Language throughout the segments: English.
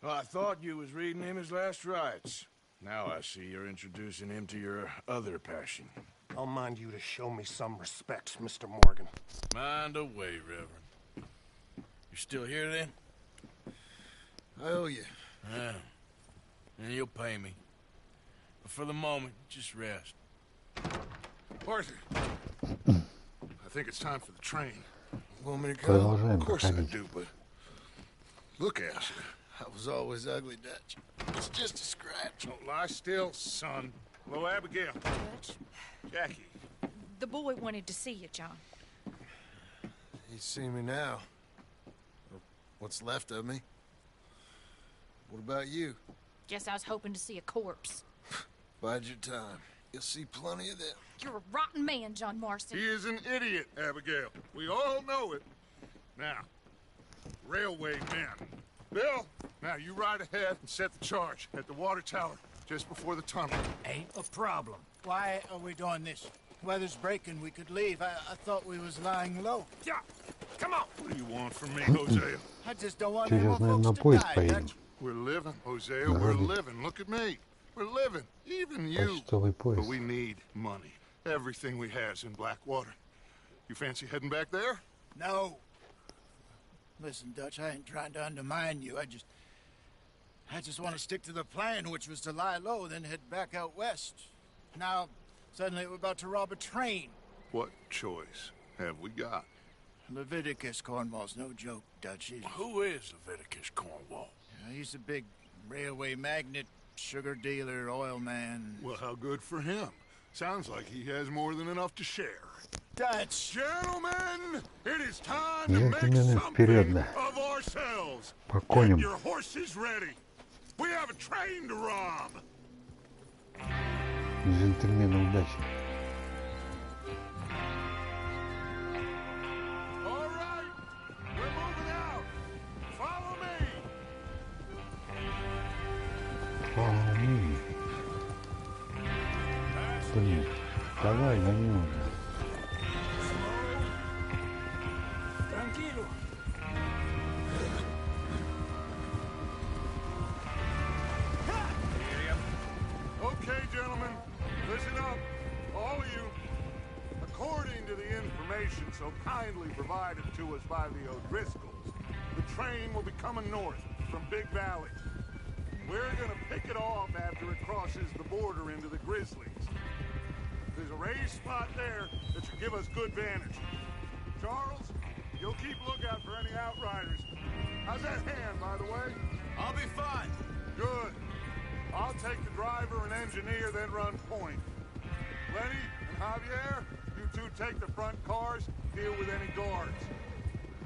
Well, I thought you was reading him his last rites. Now I see you're introducing him to your other passion. I'll mind you to show me some respect, Mr. Morgan. Mind away, Reverend. You still here, then? I owe you. Yeah. And you'll pay me. But for the moment, just rest. Arthur, I think it's time for the train. You want me to come? Of course I do, but look at you. I was always ugly, Dutch. It's just a scratch. Don't lie still, son. Hello, Abigail. Dutch, Jackie. the boy wanted to see you, John. He's seen me now. Or what's left of me. What about you? Guess I was hoping to see a corpse. Bide your time. You'll see plenty of them. You're a rotten man, John Marston. He is an idiot, Abigail. We all know it. Now, railway men. Bill, now you ride ahead and set the charge at the water tower just before the tunnel. Ain't a problem. Why are we doing this? Weather's breaking, we could leave. I thought we was lying low. Yeah, come on. What do you want from me, Hosea? I just don't want any more folks to die, Dutch. We're living, Hosea, we're living. Look at me. We're living, even you. But we need money. Everything we has in Blackwater. You fancy heading back there? No. Listen, Dutch, I ain't trying to undermine you. I just want to stick to the plan, which was to lie low, then head back out west. Now, suddenly we're about to rob a train. What choice have we got? Leviticus Cornwall's no joke, Dutch. Who is Leviticus Cornwall? He's a big railway magnate, sugar dealer, oil man. Well, how good for him. Sounds like he has more than enough to share. Dutch! Gentlemen, it is time to make something of ourselves. Get your horses ready. We have a train to rob. Джентльмены, удачи. All right, we're moving out. Follow me. Follow me. Блин, давай, гони уже. Okay, gentlemen, listen up, all of you. According to the information so kindly provided to us by the O'Driscolls, the train will be coming north from Big Valley. We're gonna pick it off after it crosses the border into the Grizzlies. There's a raised spot there that should give us good vantage. Charles, you'll keep lookout for any outriders. How's that hand, by the way? I'll be fine. Good. I'll take the driver and engineer, then run point. Lenny and Javier, you two take the front cars, deal with any guards.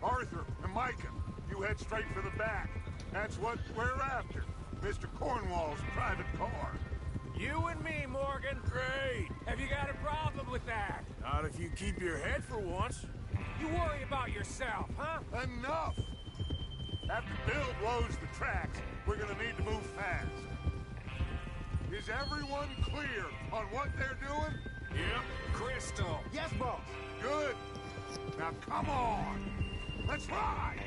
Arthur and Micah, you head straight for the back. That's what we're after. Mr. Cornwall's private car. You and me, Morgan. Great. Have you got a problem with that? Not if you keep your head for once. You worry about yourself, huh? Enough! After Bill blows the tracks, we're gonna need to move fast. Is everyone clear on what they're doing? Yep. Crystal. Yes, boss. Good. Now come on. Let's ride.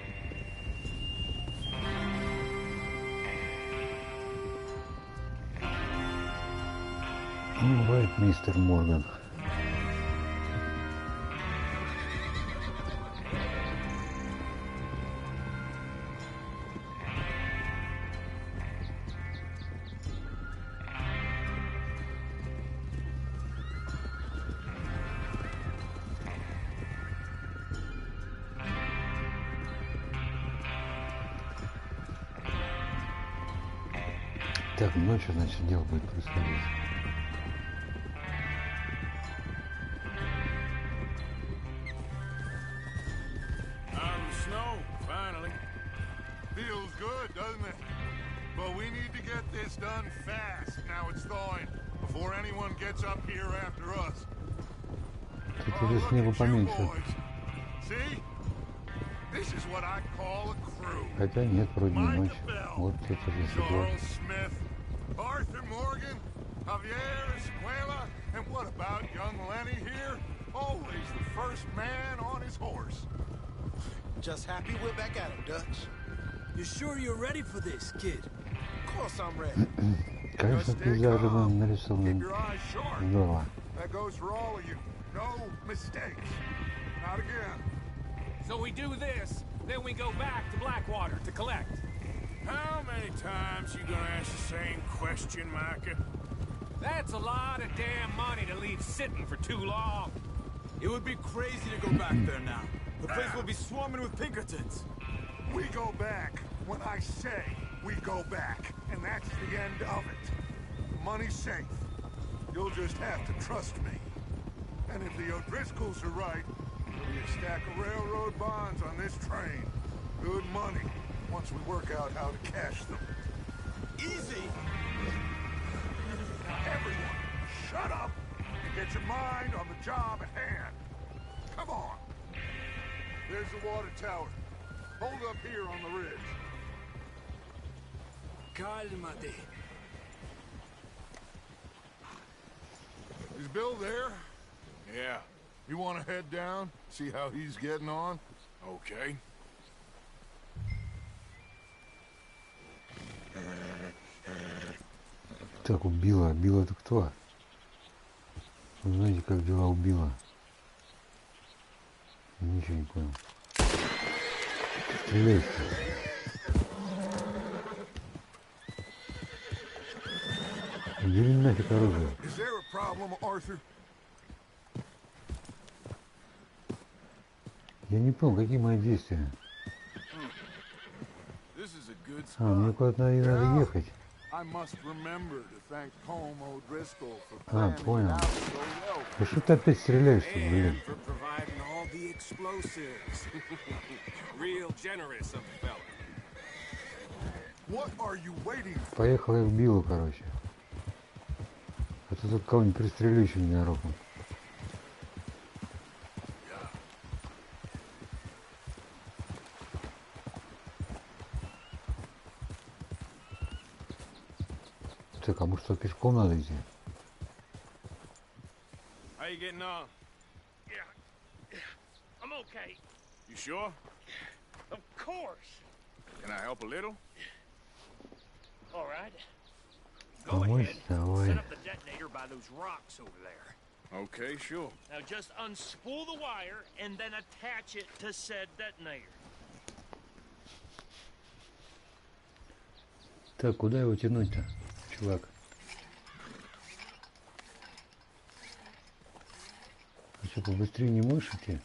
All right, Mr. Morgan. Так, ночью, значит, дело будет происходить. Out in the snow, finally. Feels good, doesn't it? But we need to get this done fast. Now it's thawing, before anyone gets up here after us. Тут уже снегу поменьше. See? This is what I call a crew. Хотя нет, вроде не ночь. Вот тут уже светло. Charles Smith, Arthur Morgan, Javier Escuela, and what about young Lenny here? Always the first man on his horse. Just happy we're back at it, Dutch. You sure you're ready for this, kid? Of course I'm ready. Конечно, пейзажи были нарисованы Keep your eyes sharp. здорово. That goes for all of you. No mistakes. Not again. So we do this, then we go back to Blackwater to collect. How many times you gonna ask the same question, Micah? That's a lot of damn money to leave sitting for too long. It would be crazy to go back there now. The place will be swarming with Pinkertons. We go back when I say we go back. And that's the end of it. The money's safe. You'll just have to trust me. And if the O'Driscolls are right, there'll be a stack of railroad bonds on this train. Good money, once we work out how to cash them. Easy! Now everyone, shut up and get your mind on the job at hand. Come on. There's the water tower. Hold up here on the ridge. Cálmate. Is Bill there? Yeah, You want to head down, see how he's getting on? okay. Так, убила. Билла это кто? Вы знаете, как дела убила? Ничего не понял. Стреляйте. Убери нафиг оружие. Is there a problem, Arthur? Я не понял, какие мои действия. This is a good А, мне spot. куда-то надо ехать. I must remember to thank Colm O'Driscoll for А, planning it понял. out so well. Да что ты опять стреляешь-то, блин? And for providing all the explosives. Real generous of the fella. What are you waiting for? Поехал я в Биллу, короче. А то тут кого-нибудь пристрелю еще ненароком. Так, а может что, пешком надо идти? How you getting on? Yeah. I'm okay. You sure? Of course. Can I help a little? All right. Go Помочь? ahead. Давай. Set up the detonator by those rocks over there. Okay, sure. Now just unspool the wire and then attach it to said detonator. Так, куда его тянуть-то, чувак? А что, побыстрее не можешь идти?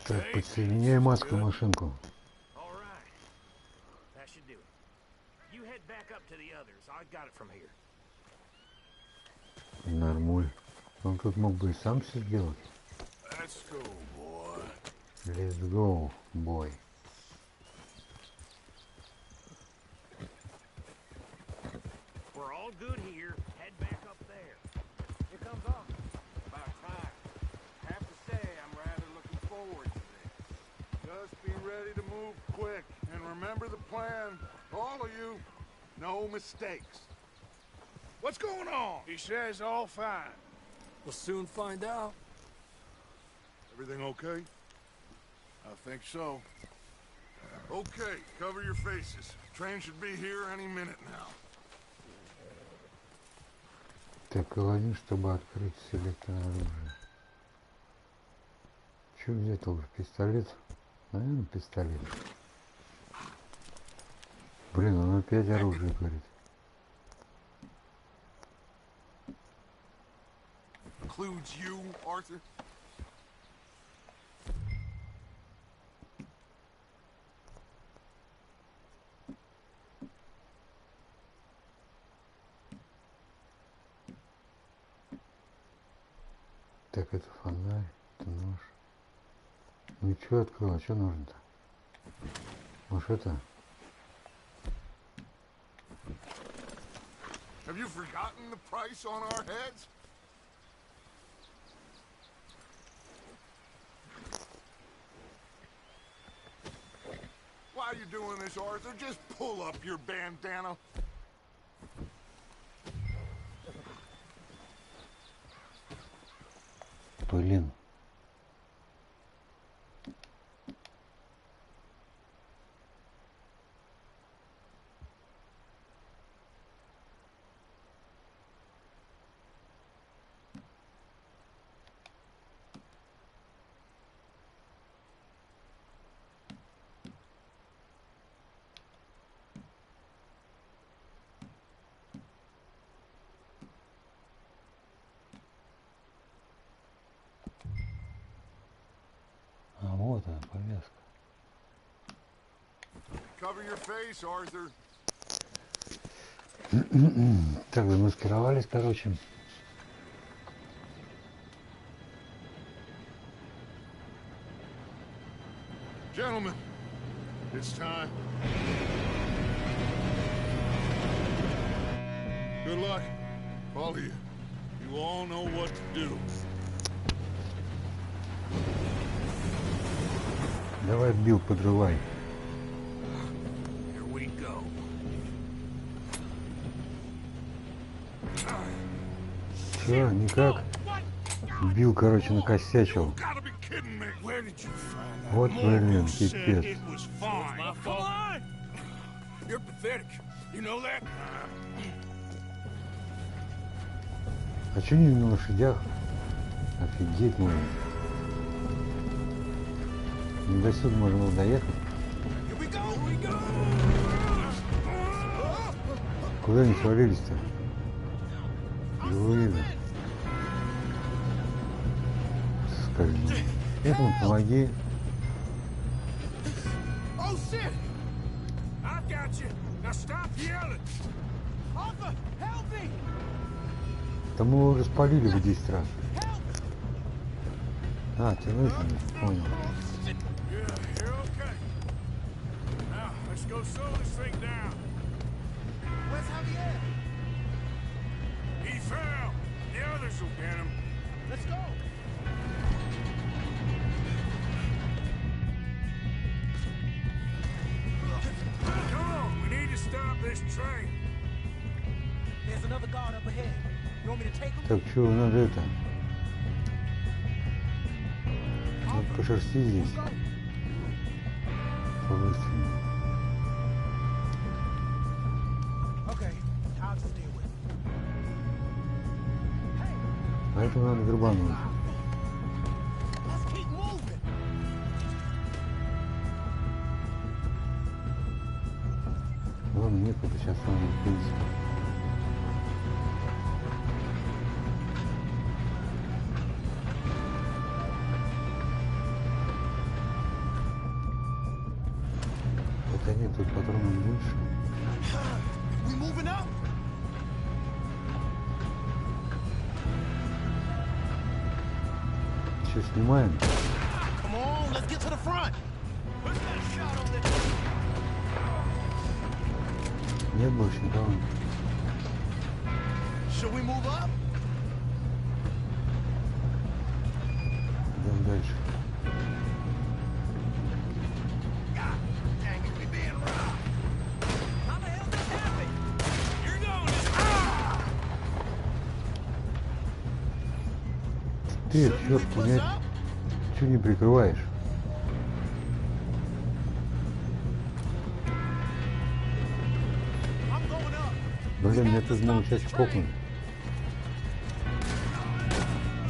Так, подсоединяй маску машинку. All right. That should do it. You head back up to the others. I got it from here. Нормуль. Он тут мог бы и сам все сделать. Let's go, boy. Let's go, boy. We're all good here. Head back up there. Here comes Arthur. About time. Have to say, I'm rather looking forward to this. Just be ready to move quick. And remember the plan. All of you, no mistakes. What's going on? He says all fine. We'll soon find out. Everything okay? I think so. Okay, cover your faces. Train should be here any minute now. Так, L1, чтобы открыть селектор оружия. Что взять лучше? Пистолет? Наверное, пистолет. Блин, он опять оружие говорит. Includes you, Arthur? Так, это фонарь, это нож. Ну и что открыла? Что нужно-то? Может это? Have you forgotten the price on our heads? why you're doing this, Arthur. Just pull up your bandana. Блин. А вот она, повязка. Cover your face, Arthur. Так, замаскировались, короче. Gentlemen, it's time. Good luck, all of you. You all know what to do. Давай, Билл, подрывай. Here we go. Чё, никак? Билл, короче, накосячил. Gotta be kidding me. Where did you find that? Вот, блин, Said пипец. it was fine. Come on! You're pathetic. You know that? А чё не на лошадях? Офигеть можно. Не до сюда можно было доехать. Here we go! Here we go! Куда они свалились-то? Его видно. Скользну. Этому помоги. Oh shit! I've got you. Now stop yelling. Arthur, help me! Там мы его уже спалили в 10 раз. А, тянуть не понял. Yeah, you're okay. Now let's go slow this thing down. Where's Javier? He fell. The others will get him. Let's go. Come on, we need to stop this train. There's another guard up ahead. You want me to take him? Так, что надо это? Надо пошерсти здесь. По-быстрому. Okay, I'll just deal with it. А этому надо грабануть. Let's keep moving. Ладно, некуда, сейчас он будет. Хотя нет, тут патронов больше. We moving up? Что, снимаем? Come on, let's get to the front. Who's got a shot on this? Нет больше никого. Should we move up? Идем дальше. God dang it, we being robbed. How the hell did this happen? You're going to... Ты, черт, меня чего не прикрываешь? I'm going up. Блин, меня тут могут сейчас кокнуть.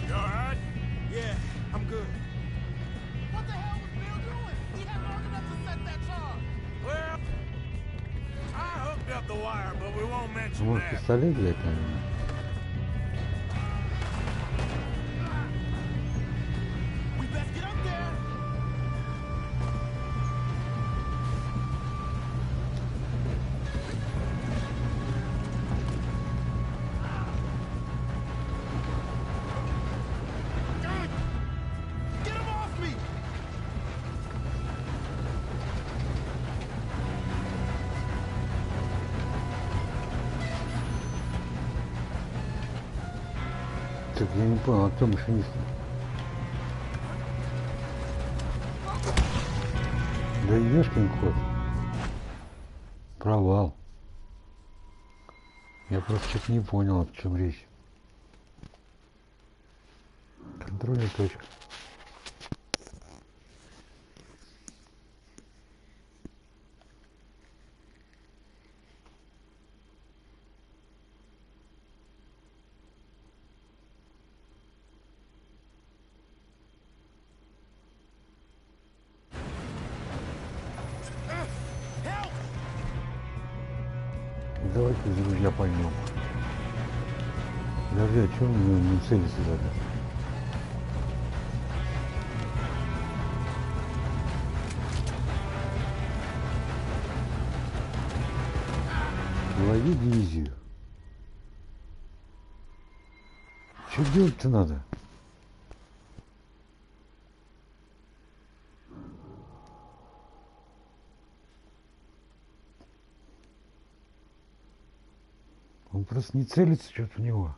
You alright? Yeah, I'm good. What the hell was Bill doing? He had long enough to set that charge. Well, I hooked up the wire, but we won't mention Может, that. пистолет взять, наверное? We best get up there. Get him off me! Так, я не понял, а кто машинист? Да ешкин кот. Провал. Я просто что-то не понял, о чем речь. Контрольная точка. Давайте из ружья поймем. Подожди, а чё он не целится тогда? Лови дивизию. Что делать-то надо? Он просто не целится что-то в него.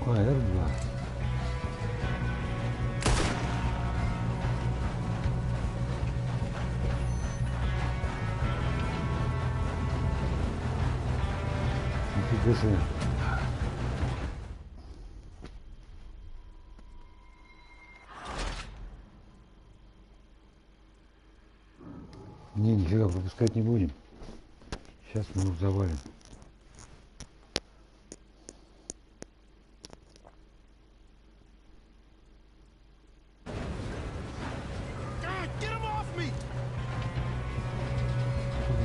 А, R2. Нифига себе. Не, нифига, пропускать не будем. Сейчас мы их завалим.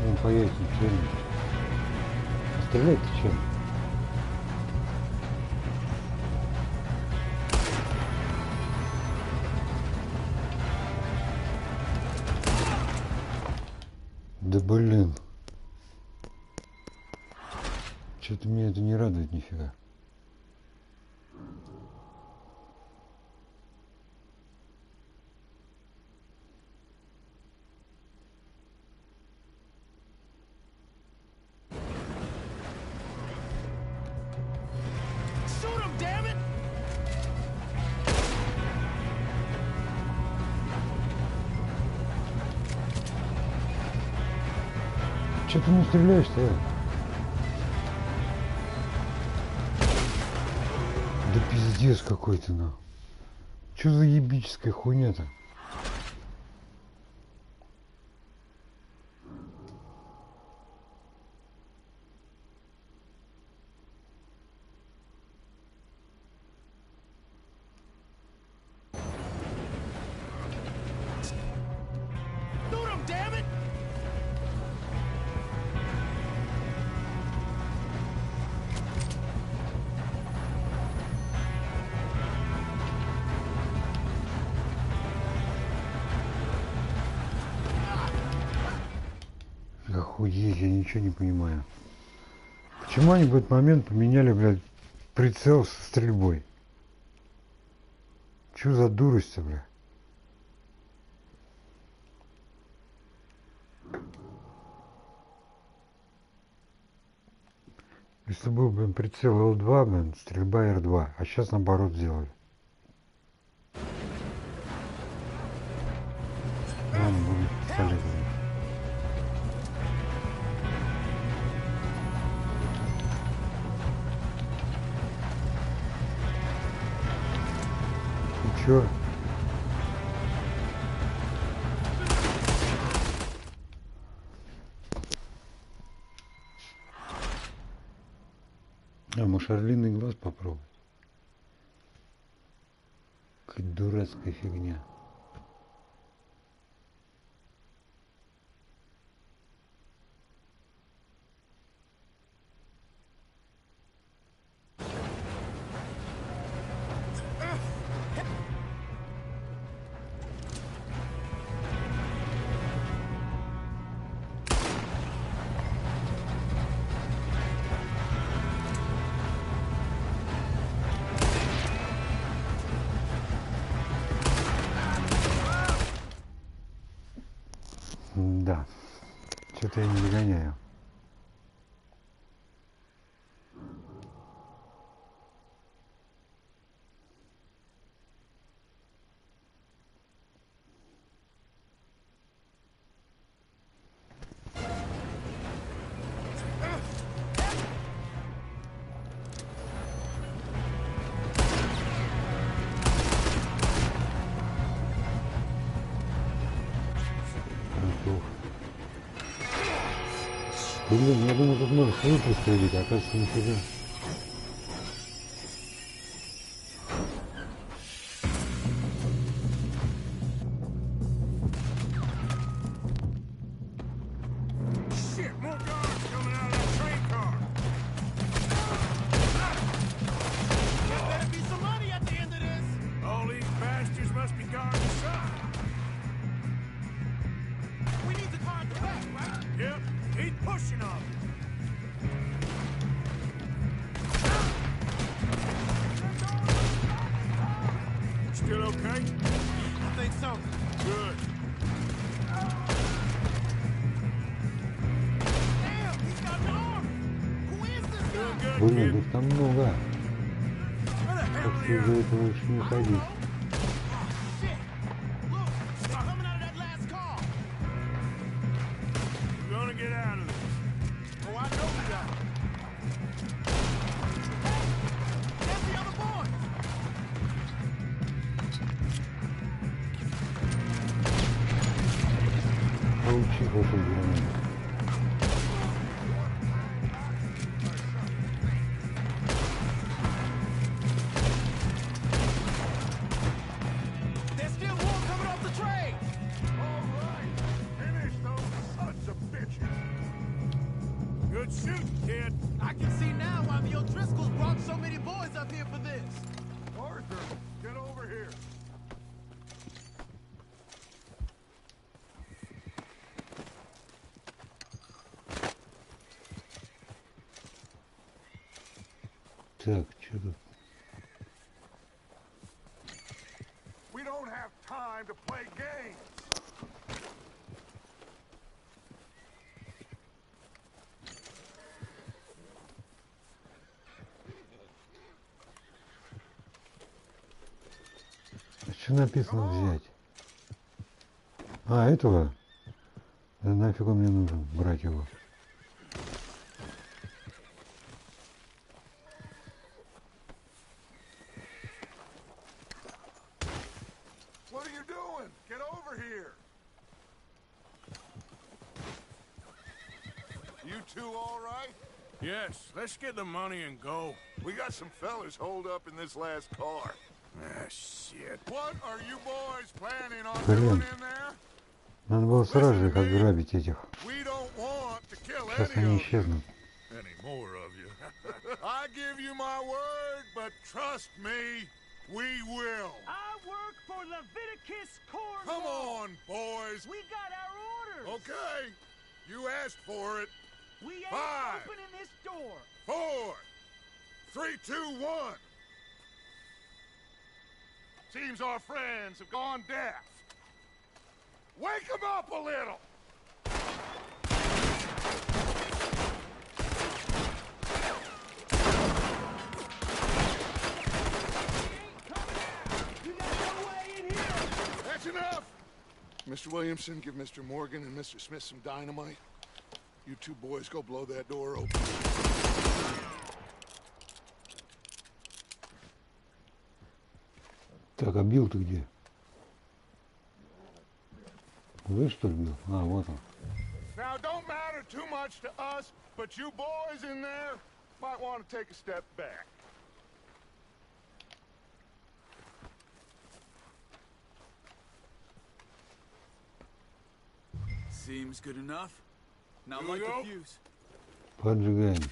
Он появится, ничего. Стрелять-то чем? Да блин. Что-то меня это не радует нифига. Че ты не стреляешь-то? Да пиздец какой-то, на. Че за ебическая хуйня-то? Охуеть, я ничего не понимаю. Почему они в этот момент поменяли, блядь, прицел со стрельбой? Чё за дурость-то, блядь? Если был, блин, прицел L2, блин, стрельба R2, а сейчас наоборот сделали. Ладно, будем пистолет. Чё? А, может, орлиный глаз попробовать? Какая дурацкая фигня. Да, что-то я не догоняю. Блин, я думал, тут можно свою пристрелить, а оказывается нифига. Shit, more guards coming out of that train car. There better be some money at the end of this. All these bastards must be guarding the side. We need the car at the back, right? Yep, keep pushing on. Still okay? I think so. Good. Damn, he's got an arm. Who is this Doing guy? good, Блин, kid. их там много. Where the hell Так are что из-за you? этого лучше не ходить. Oh, shit. Look, they're coming out of that last car. We're gonna get out of this. Oh, I know we are. Hey, there's the other boy. Получи вашу гранату. There's still more coming off the train. All right. Finish those sons of bitches. Good shooting, kid. I can see now why the O'Driscolls brought so many boys up here for this. Arthur, get over here. Так, что тут? We don't have time to play games. Что написано взять? А, этого? Да нафиг он мне нужен, брать его. What are you doing? Get over here. You two all right? Yes, let's get the money and go. We got some fellas holed up in this last car. Ah, shit. What are you boys planning on Блин. doing in there? Надо было сразу же их отграбить этих. We don't want to kill Сейчас any они of you. исчезнут. Any more of you. I give you my word, but trust me, we will. I work for Leviticus Corps. Come on, boys. We got our orders. Okay. You asked for it. We ain't 5, opening this door. 4, 3, 2, 1. Seems our friends have gone deaf. Wake them up a little. You got no way in here. That's enough. Mr. Williamson, give Mr. Morgan and Mr. Smith some dynamite. You two boys go blow that door open. Так, а Билл ты где? Вы что ли Билл? А, вот он. Now, it don't matter too much to us, but you boys in there might want to take a step back. Seems good enough. Now Here we light go. the fuse. Поджигаем.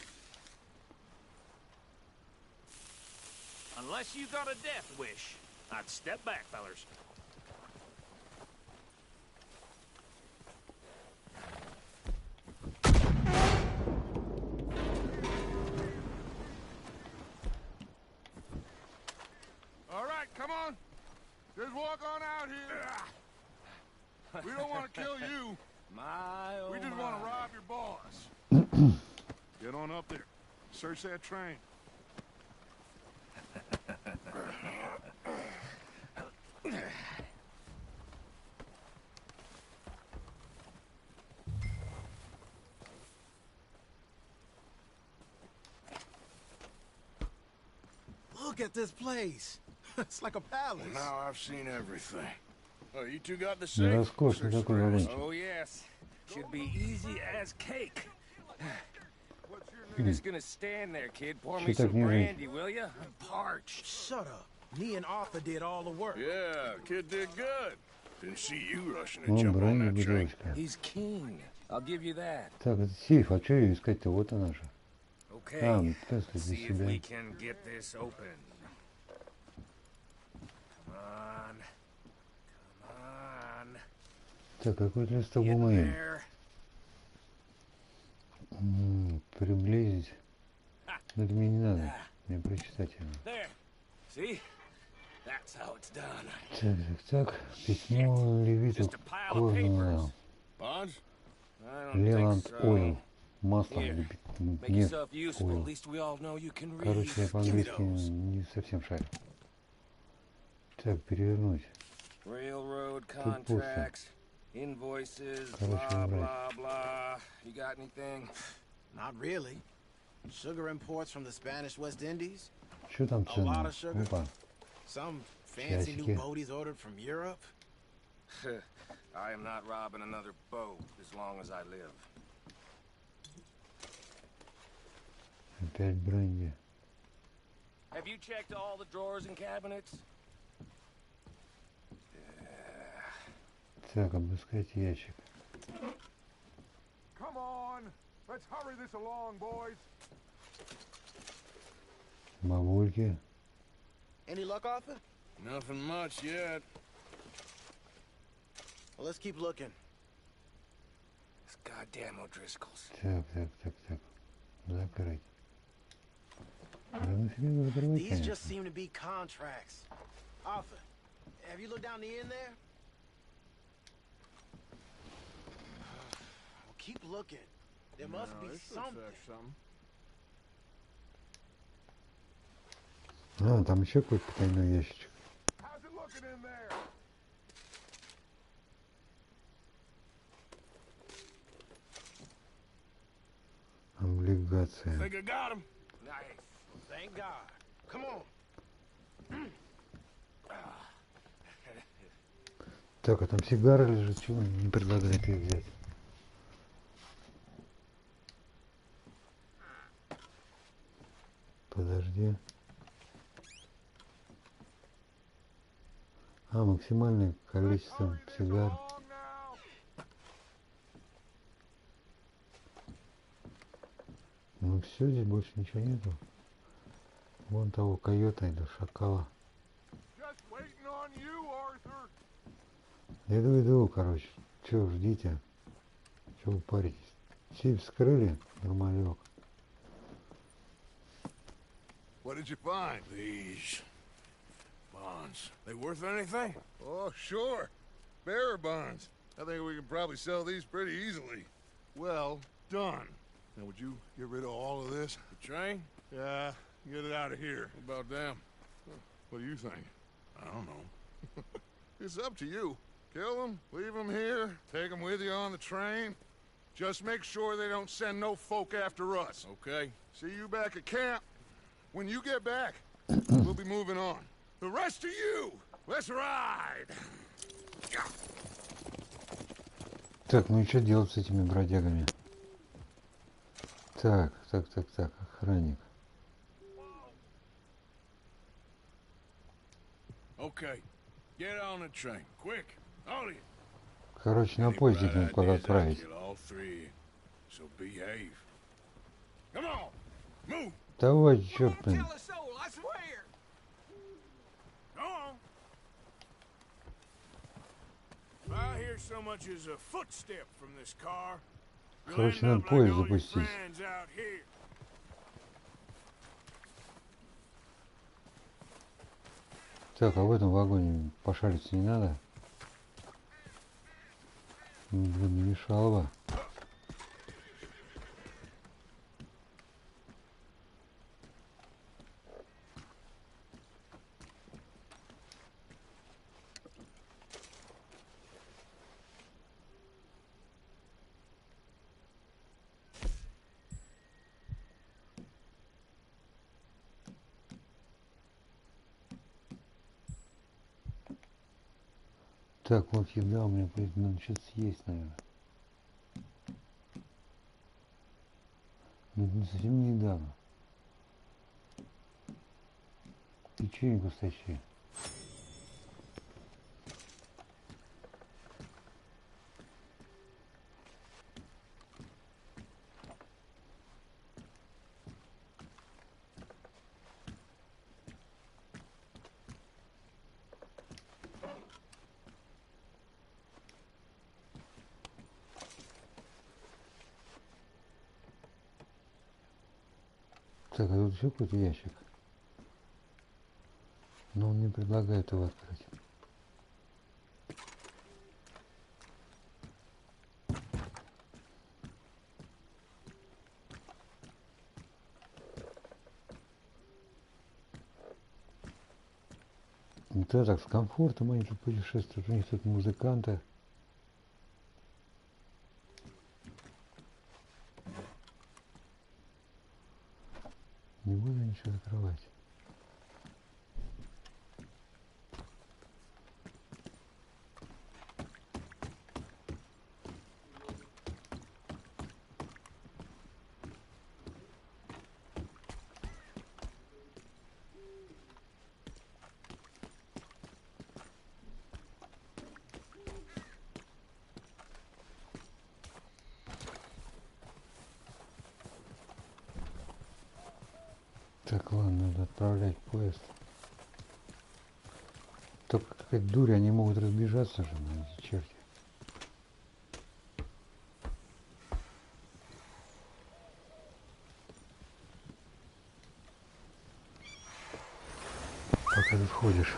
Unless you got a death wish, I'd step back, fellers. All right, come on. Just walk on out here. We don't want to kill you. My, oh We just my. want to rob your boss. Get on up there. Search that train. Look at this place. It's like a palace. Now I've seen everything. Oh, you two got the Не safe? роскошный такой вагончик. Oh, yes. Should be easy as cake. You're just gonna stand there, kid. Pour me Что так some не brandy, will you? I'm parched. Shut up. Me and Arthur did all the work. Yeah, kid did good. Didn't see you rushing to Вон jump on броня that train. бутылочка. He's keen. I'll give you that. Так, это сейф, а что ее искать-то? Вот она же. Okay. Просто для See if себя. we can get this open. Come on. Come on. Так, какой-то листок Get бумаги. there. Приблизить. Но это мне не надо. Мне прочитать его. There. See? That's how it's done. Так. Письмо Левиту Just a pile of Корнуэлл. Bonds? I don't Левант think so. Ойл. Масло. Here. Make Нефть. yourself useful. At Ойл. least we all know you can read. Короче, я Give me по-английски those. не совсем шарю. Так, перевернуть. Railroad пусто. contracts, invoices, Короче, blah, убрать. blah, blah. You got anything? Not really. Sugar imports from the Spanish West Indies. Что там A lot ценно? of sugar. Опа. Some fancy new Часики. boaties ordered from Europe. I am not robbing another boat as long as I live. Опять бренди. Have you checked all the drawers and cabinets? Так, обыскать ящик. Come on. Let's hurry this along, boys. Бабульки. Any luck, Arthur? Nothing much yet. Well, let's keep looking. It's goddamn O'Driscoll's. Так. Закрыть. Да нафига закрывать, These конечно. just seem to be contracts. Arthur, have you looked down the end there? Well, keep looking. There must be something. А, там еще какой-то потайной ящичек. How's it looking in there? Облигация. Think I got him. Nice. Thank God. Come on. Так, а там сигара лежит, чего не предлагает ее взять? Подожди. А, максимальное количество сигар. Ну все, здесь больше ничего нету. Вон того койота или шакала. Just waiting on you, Arthur. Иду, короче. Че, ждите. Че вы паритесь? Сейф вскрыли, нормалек. What did you find? These bonds. They worth anything? Oh, sure. Bearer bonds. I think we can probably sell these pretty easily. Well done. Now, would you get rid of all of this? The train? Yeah, get it out of here. What about them? What do you think? I don't know. It's up to you. Kill them, leave them here, take them with you on the train. Just make sure they don't send no folk after us. Okay. See you back at camp. When you get back, we'll be moving on. The rest of you, let's ride! Так, ну и что делать с этими бродягами? Так, охранник. Okay. Get on the train. Quick. All of you. Короче, на поезде их надо куда отправить. All three. So behave. Come on. Move. Давай, черт, блин. Tell a soul, I swear. Go on. If I hear so much as a footstep from this car, you'll Короче, end надо up like поезд all your запустить. friends out here. Так, а в этом вагоне пошариться не надо? Блин, не мешало бы. Так, вот еда у меня, надо что-то съесть, наверное. совсем недавно. Печеньку стащи. Так, а тут еще какой-то ящик. Но он не предлагает его открыть. Да, так, с комфортом они тут путешествуют. У них тут музыканты. Не буду ничего закрывать. Так, ладно, надо отправлять поезд. Только какая-то дурь, они могут разбежаться же, на эти черти. Пока ты входишь.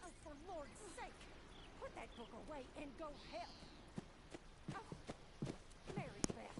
Oh, for Lord's sake! Put that book away and go help! Oh, Mary Beth.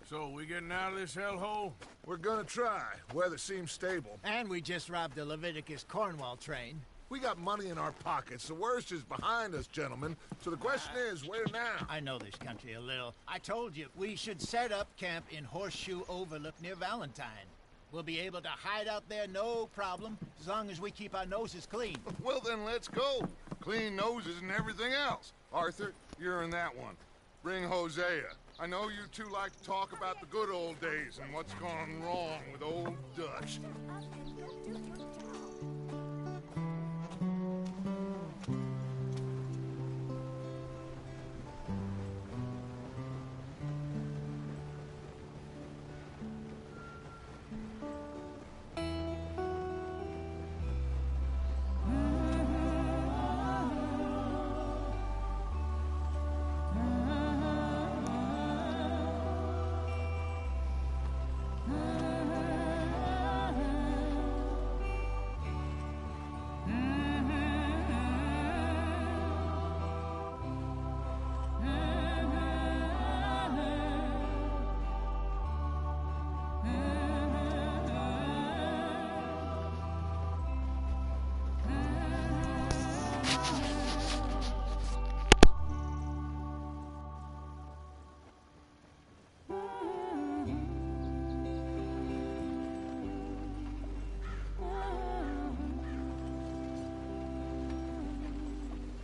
So, we getting out of this hellhole? We're gonna try. Weather seems stable. And we just robbed the Leviticus Cornwall train. We got money in our pockets. The worst is behind us, gentlemen. So the question is, where now? I know this country a little. I told you, we should set up camp in Horseshoe Overlook near Valentine. We'll be able to hide out there no problem, as long as we keep our noses clean. Well, then let's go. Clean noses and everything else. Arthur, you're in that one. Bring Hosea. I know you two like to talk about the good old days and what's gone wrong with old Dutch.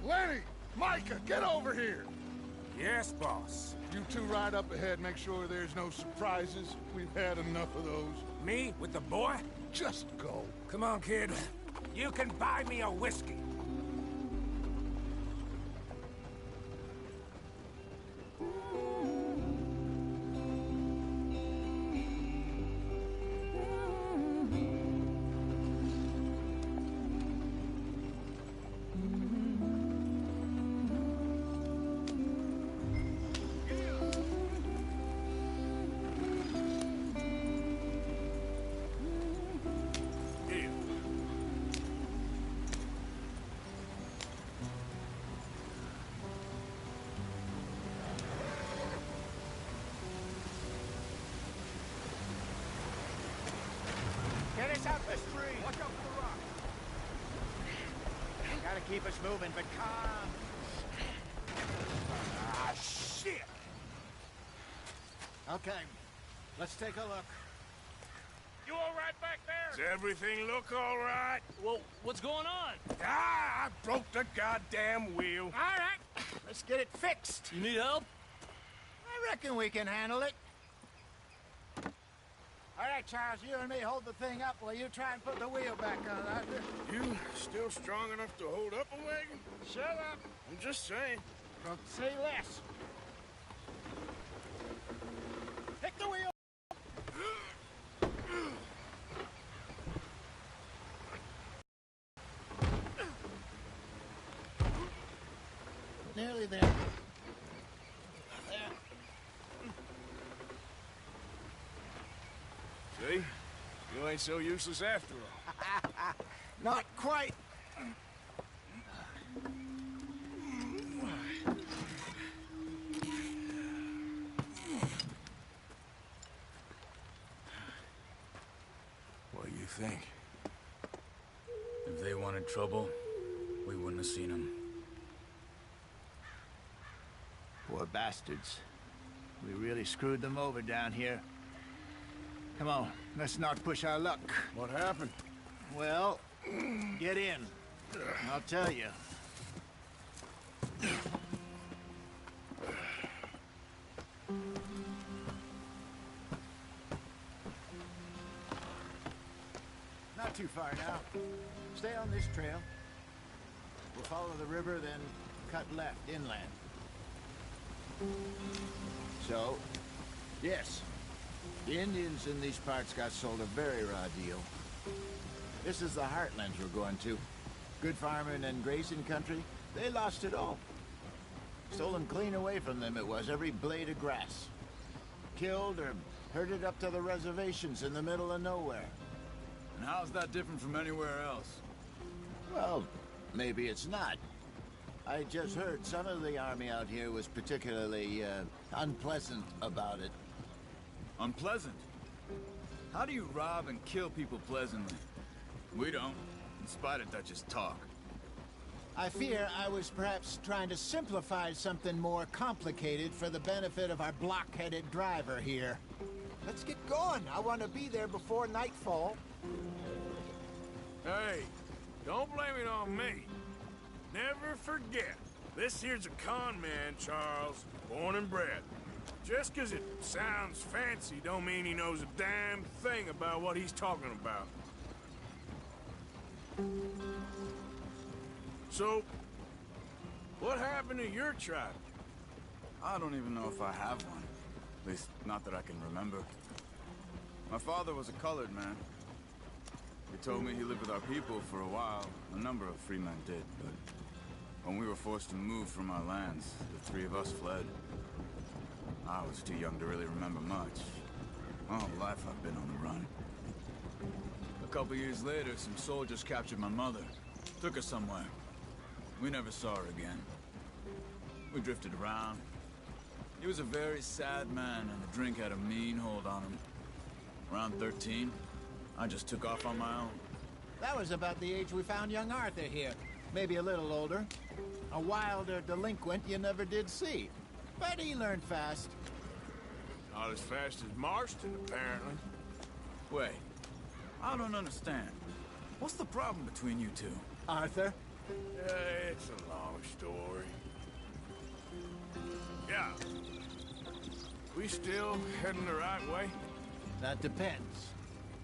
Lenny! Micah, get over here! Yes, boss. You two ride up ahead, make sure there's no surprises. We've had enough of those. Me with the boy? Just go. Come on, kid. You can buy me a whiskey. southwest tree. Watch out for the rock. Gotta keep us moving, but calm. Ah, shit! Okay, let's take a look. You all right back there? Does everything look all right? Well, what's going on? Ah, I broke the goddamn wheel. All right, let's get it fixed. You need help? I reckon we can handle it. All right, Charles, you and me hold the thing up while you try and put the wheel back on, Arthur. You still strong enough to hold up a wagon? Shut up. I'm just saying. Don't say less. Take the wheel. Nearly there. There. See? You ain't so useless after all. Not quite. What do you think? If they wanted trouble, we wouldn't have seen them. Poor bastards. We really screwed them over down here. Come on, let's not push our luck. What happened? Well, get in. I'll tell you. Not too far now. Stay on this trail. We'll follow the river, then cut left inland. So, yes, the Indians in these parts got sold a very raw deal. This is the heartlands we're going to. Good farming and grazing country, they lost it all. Stolen clean away from them it was, every blade of grass. Killed or herded up to the reservations in the middle of nowhere. And how's that different from anywhere else? Well, maybe it's not. I just heard some of the army out here was particularly, unpleasant about it. Unpleasant? How do you rob and kill people pleasantly? We don't, in spite of Dutch's talk. I fear I was perhaps trying to simplify something more complicated for the benefit of our block-headed driver here. Let's get going. I want to be there before nightfall. Hey, don't blame it on me. Never forget, this here's a con man, Charles, born and bred. Just 'cause it sounds fancy don't mean he knows a damn thing about what he's talking about. So, what happened to your tribe? I don't even know if I have one. At least, not that I can remember. My father was a colored man. He told me he lived with our people for a while. A number of free men did, but when we were forced to move from our lands, the three of us fled. I was too young to really remember much. My whole life I've been on the run. A couple years later, some soldiers captured my mother. Took her somewhere. We never saw her again. We drifted around. He was a very sad man, and the drink had a mean hold on him. Around 13, I just took off on my own. That was about the age we found young Arthur here. Maybe a little older. A wilder delinquent you never did see. But he learned fast. Not as fast as Marston, apparently. Wait, I don't understand. What's the problem between you two? Arthur? It's a long story. Yeah. We still heading the right way? That depends.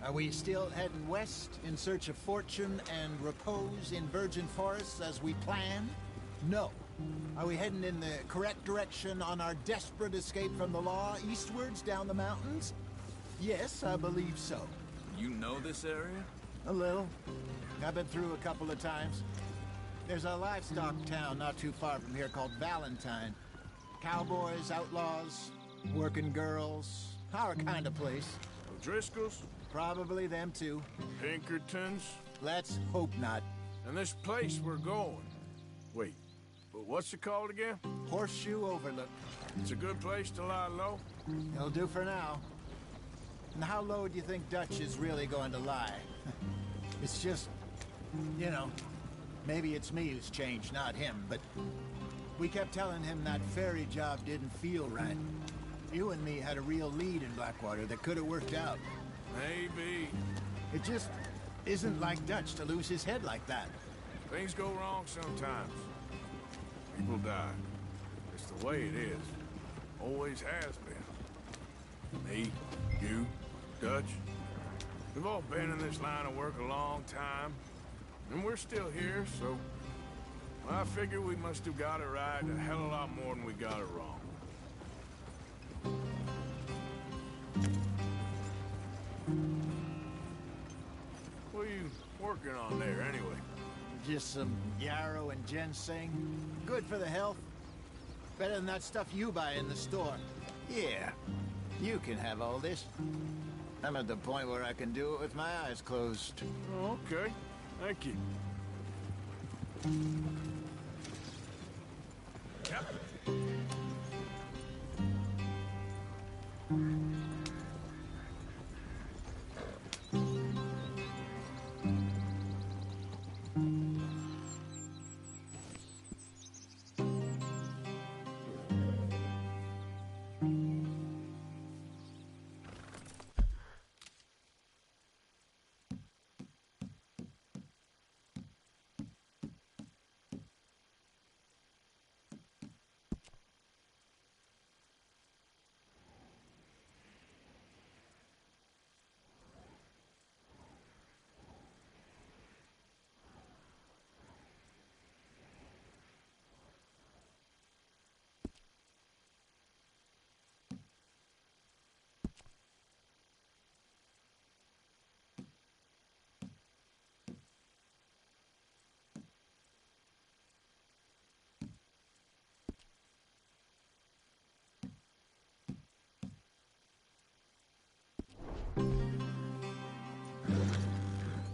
Are we still heading west in search of fortune and repose in virgin forests as we planned? No. Are we heading in the correct direction on our desperate escape from the law eastwards down the mountains? Yes, I believe so. You know this area? A little. I've been through a couple of times. There's a livestock town not too far from here called Valentine. Cowboys, outlaws, working girls, our kind of place. O'Driscoll's? Probably them too. Pinkertons? Let's hope not. And this place we're going. Wait, but what's it called again? Horseshoe Overlook. It's a good place to lie low? It'll do for now. And how low do you think Dutch is really going to lie? It's just, you know, maybe it's me who's changed, not him, but we kept telling him that ferry job didn't feel right. You and me had a real lead in Blackwater that could have worked out. Maybe. It just isn't like Dutch to lose his head like that. Things go wrong sometimes. People die. It's the way it is. Always has been. Me, you, Dutch. We've all been in this line of work a long time. And we're still here, so... I figure we must have got it right a hell of a lot more than we got it wrong. What are you working on there, anyway? Just some yarrow and ginseng. Good for the health. Better than that stuff you buy in the store. Yeah, you can have all this. I'm at the point where I can do it with my eyes closed. Oh, okay. Thank you. Yep.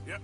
Yep.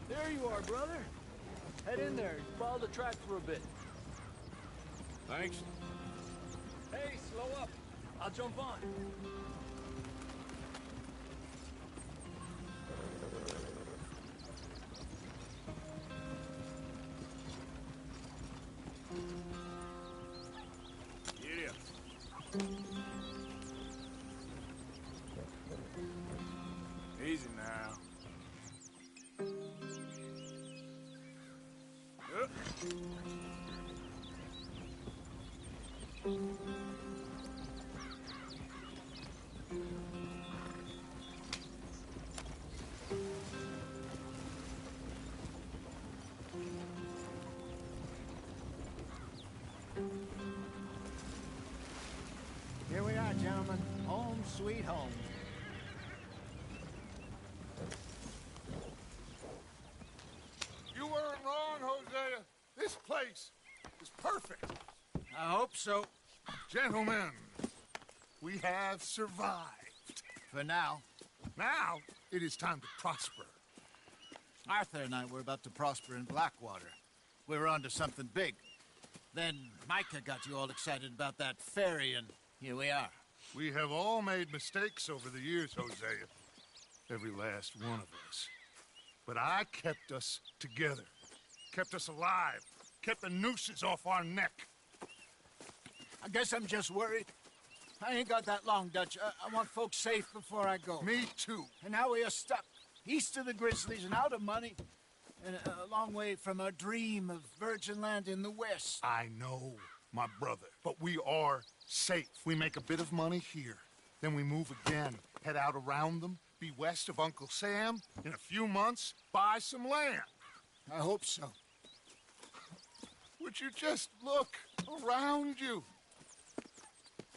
There you are, brother. Head in there. Follow the track for a bit. Thanks. Hey, slow up. I'll jump on. Get up. Easy now. Up. sweet home. You weren't wrong, Hosea. This place is perfect. I hope so. Gentlemen, we have survived. For now. Now, it is time to prosper. Arthur and I were about to prosper in Blackwater. We were onto something big. Then Micah got you all excited about that ferry, and here we are. We have all made mistakes over the years, Hosea. Every last one of us. But I kept us together. Kept us alive. Kept the nooses off our neck. I guess I'm just worried. I ain't got that long, Dutch. I want folks safe before I go. Me too. And now we are stuck east of the Grizzlies and out of money. And a long way from our dream of virgin land in the west. I know, my brother. But we are safe. We make a bit of money here. Then we move again. Head out around them. Be west of Uncle Sam. In a few months, buy some land. I hope so. Would you just look around you?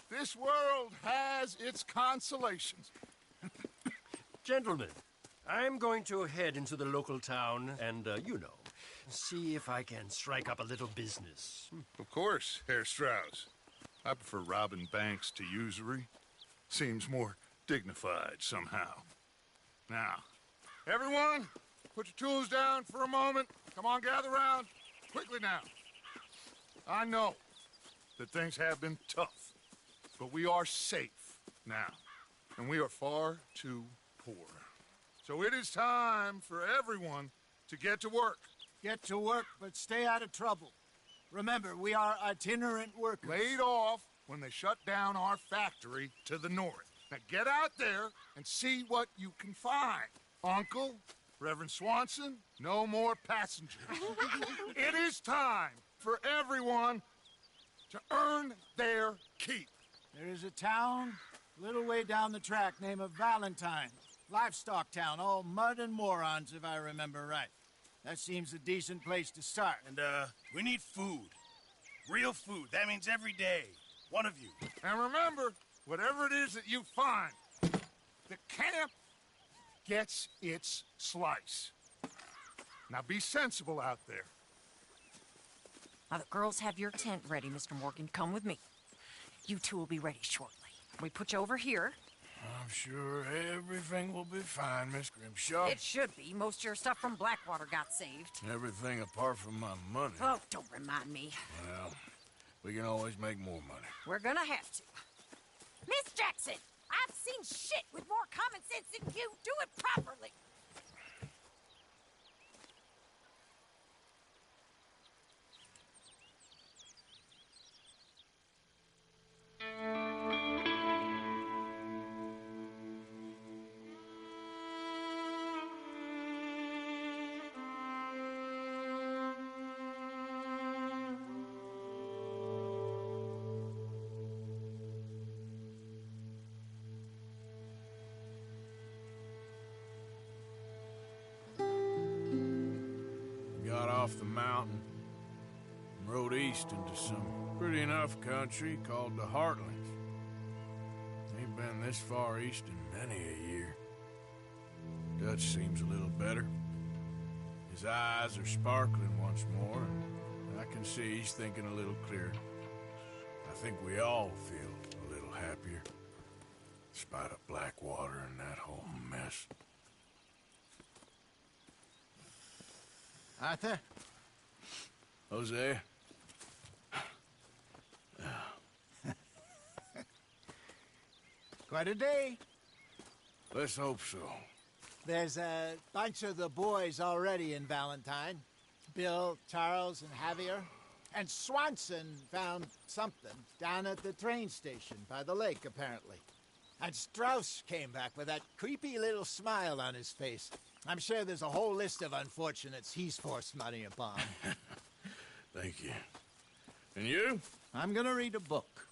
This world has its consolations. Gentlemen, I'm going to head into the local town and, see if I can strike up a little business. Of course, Herr Strauss. I prefer robbing banks to usury. Seems more dignified somehow. Now, everyone, put your tools down for a moment. Come on, gather round. Quickly now. I know that things have been tough, but we are safe now, and we are far too poor. So it is time for everyone to get to work. Get to work, but stay out of trouble. Remember, we are itinerant workers. Laid off when they shut down our factory to the north. Now get out there and see what you can find. Uncle, Reverend Swanson, no more passengers. It is time for everyone to earn their keep. There is a town a little way down the track named Valentine. Livestock town, all mud and morons, if I remember right. That seems a decent place to start. And, we need food. Real food. That means every day. One of you. And remember, whatever it is that you find, the camp gets its slice. Now be sensible out there. Now, the girls have your tent ready, Mr. Morgan. Come with me. You two will be ready shortly. We put you over here. I'm sure everything will be fine, Miss Grimshaw. It should be. Most of your stuff from Blackwater got saved. Everything apart from my money. Oh, don't remind me. Well, we can always make more money. We're gonna have to. Miss Jackson, I've seen shit with more common sense than you. Do it properly. Got off the mountain and rode east into some pretty enough country called the Heartlands. Ain't been this far east in many a year. Dutch seems a little better. His eyes are sparkling once more, and I can see he's thinking a little clearer. I think we all feel a little happier, in spite of Blackwater and that whole mess. Arthur? Hosea? Quite a day. Let's hope so. There's a bunch of the boys already in Valentine. Bill, Charles, and Javier. And Swanson found something down at the train station by the lake, apparently. And Strauss came back with that creepy little smile on his face. I'm sure there's a whole list of unfortunates he's forced money upon. Thank you. And you? I'm gonna read a book.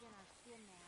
in our skin now.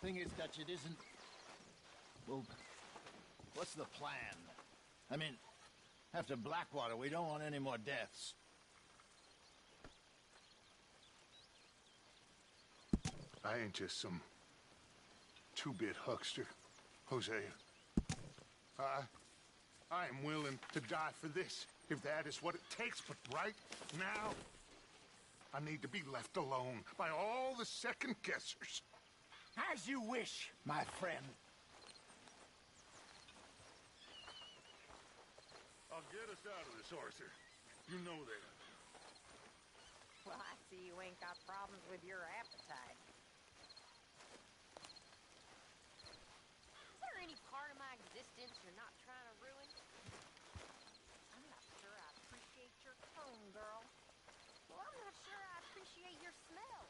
Thing is, Dutch, it isn't... Well, what's the plan? I mean, after Blackwater, we don't want any more deaths. I ain't just some two-bit huckster, Hosea. I am willing to die for this, if that is what it takes, but right now, I need to be left alone by all the second-guessers. As you wish, my friend. I'll get us out of this, Arthur. You know that. Well, I see you ain't got problems with your appetite. Is there any part of my existence you're not trying to ruin? I'm not sure I appreciate your tone, girl. Well, I'm not sure I appreciate your smell.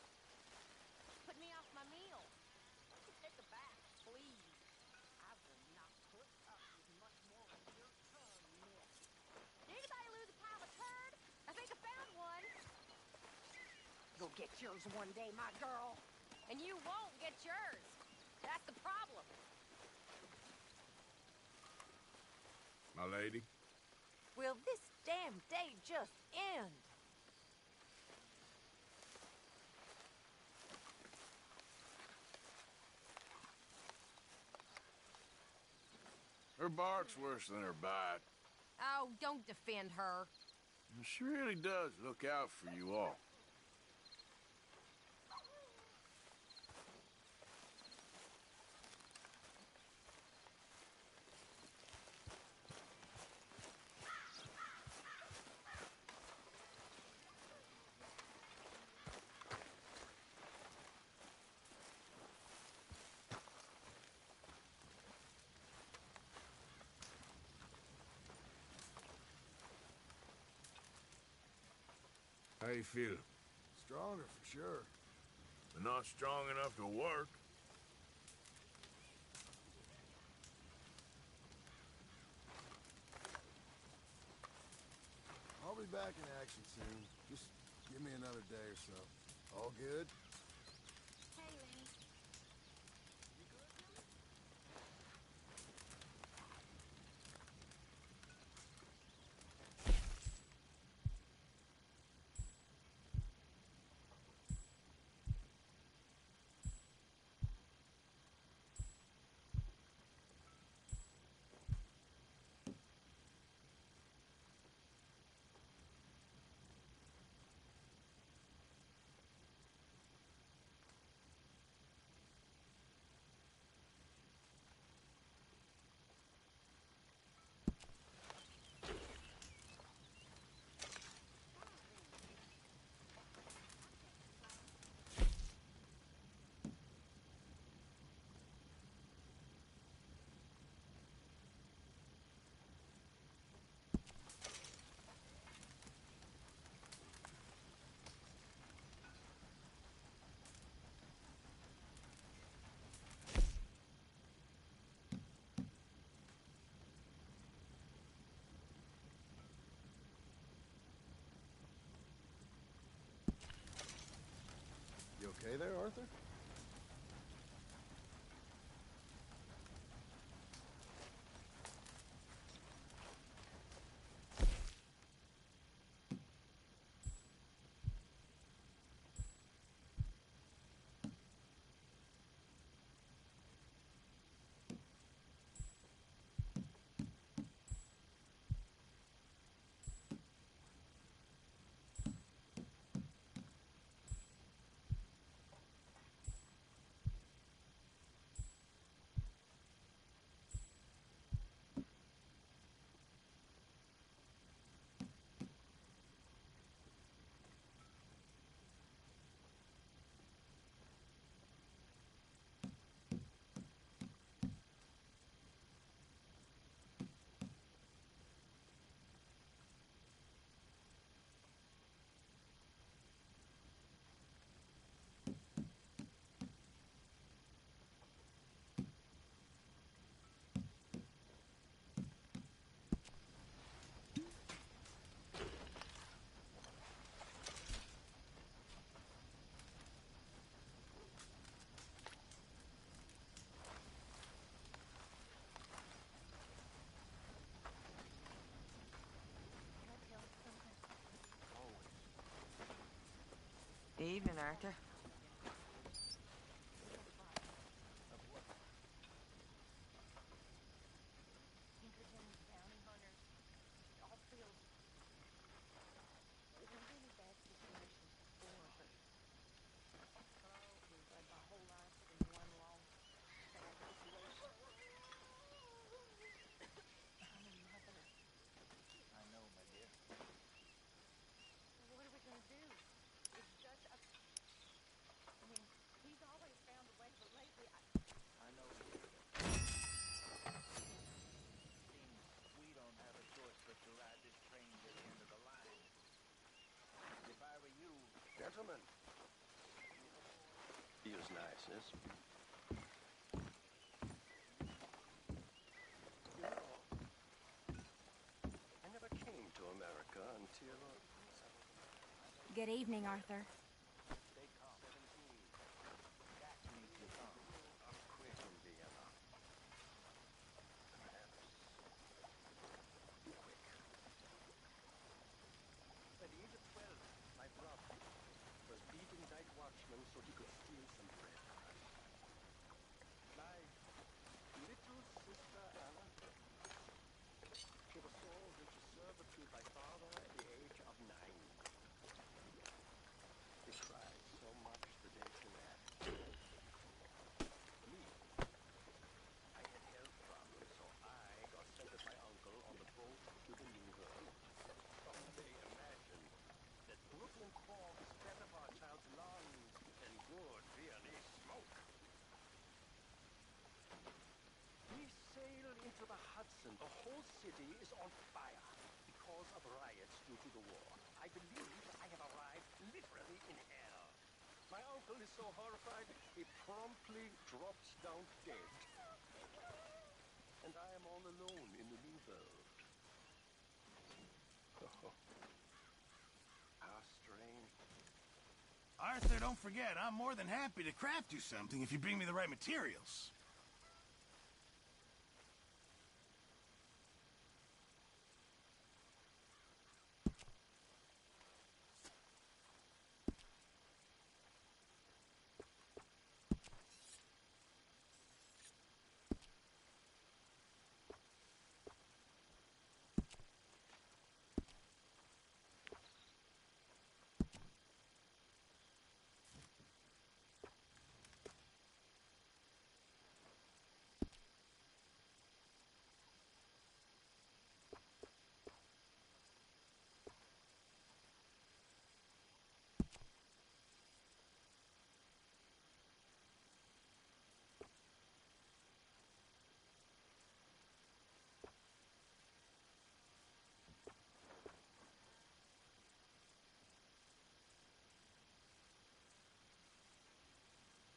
get yours one day, my girl. And you won't get yours. That's the problem. My lady? Will this damn day just end? Her bark's worse than her bite. Oh, don't defend her. She really does look out for you all. How you feeling? Stronger for sure. But not strong enough to work. I'll be back in action soon. Just give me another day or so. All good? Hey, Lenny. You okay there, Arthur? Evening, Arthur. Pinkerton's bounty hunters. It all feels... We're in really bad situations before, but... Oh, we've led my whole life in one long, sad situation. I'm in mother. I know, my dear. What are we gonna do? It's Dutch... I mean, he's always found a way, but lately I know, dear. Seems we don't have a choice but to ride this train to the end of the line. If I were you... Gentlemen. Feels nice, yes? You know, I never came to America until... Good evening, Arthur. to the Hudson. The whole city is on fire because of riots due to the war. I believe I have arrived literally in hell. My uncle is so horrified, he promptly drops down dead. And I am all alone in the new world. Oh, how strange. Arthur, don't forget, I'm more than happy to craft you something if you bring me the right materials.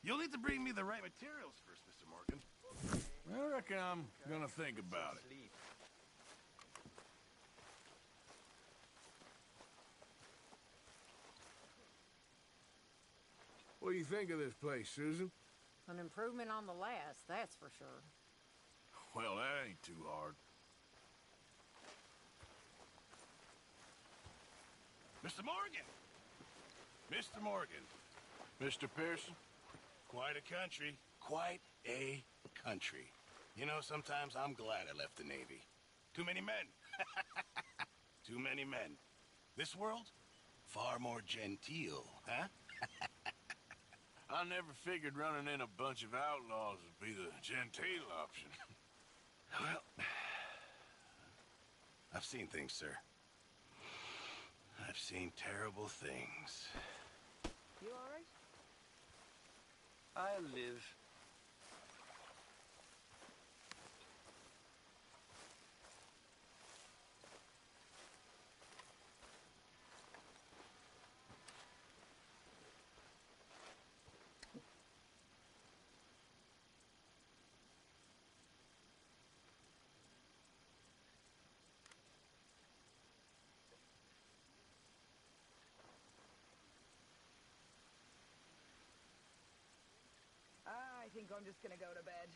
You'll need to bring me the right materials first, Mr. Morgan. I reckon I'm gonna think about it. What do you think of this place, Susan? An improvement on the last, that's for sure. Well, that ain't too hard. Mr. Morgan! Mr. Morgan. Mr. Pearson? Quite a country. Quite a country. You know, sometimes I'm glad I left the Navy. Too many men. Too many men. This world? Far more genteel, huh? I never figured running in a bunch of outlaws would be the genteel option. Well, I've seen things, sir. I've seen terrible things. You all right? I live. I think I'm just gonna go to bed.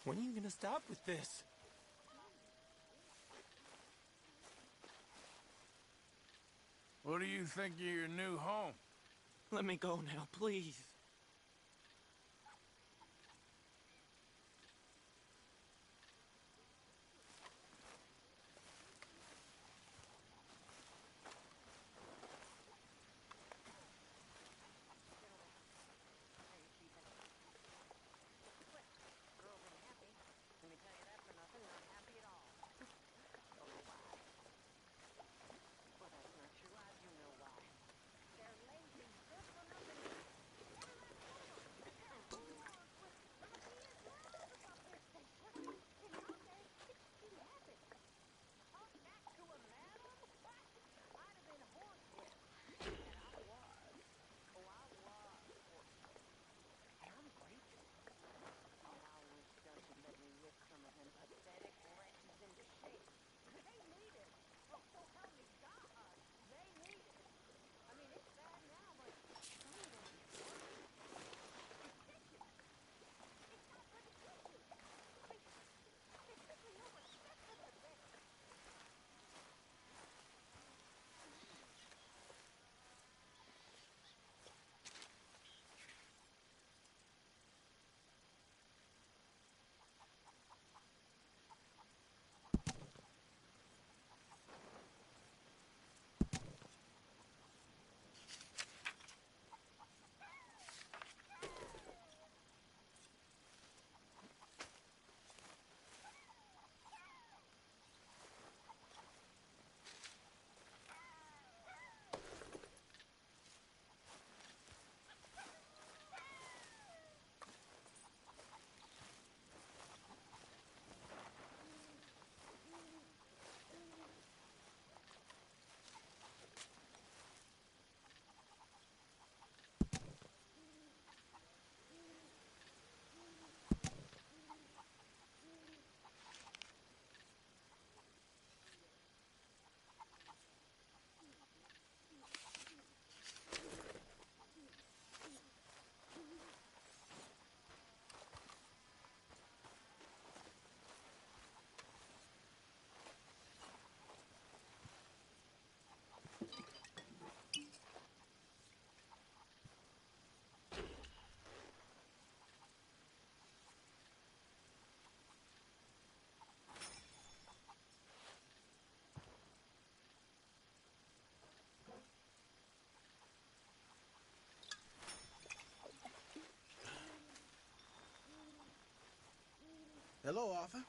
When are you gonna stop with this? What do you think of your new home? Let me go now, please. Hello, Arthur.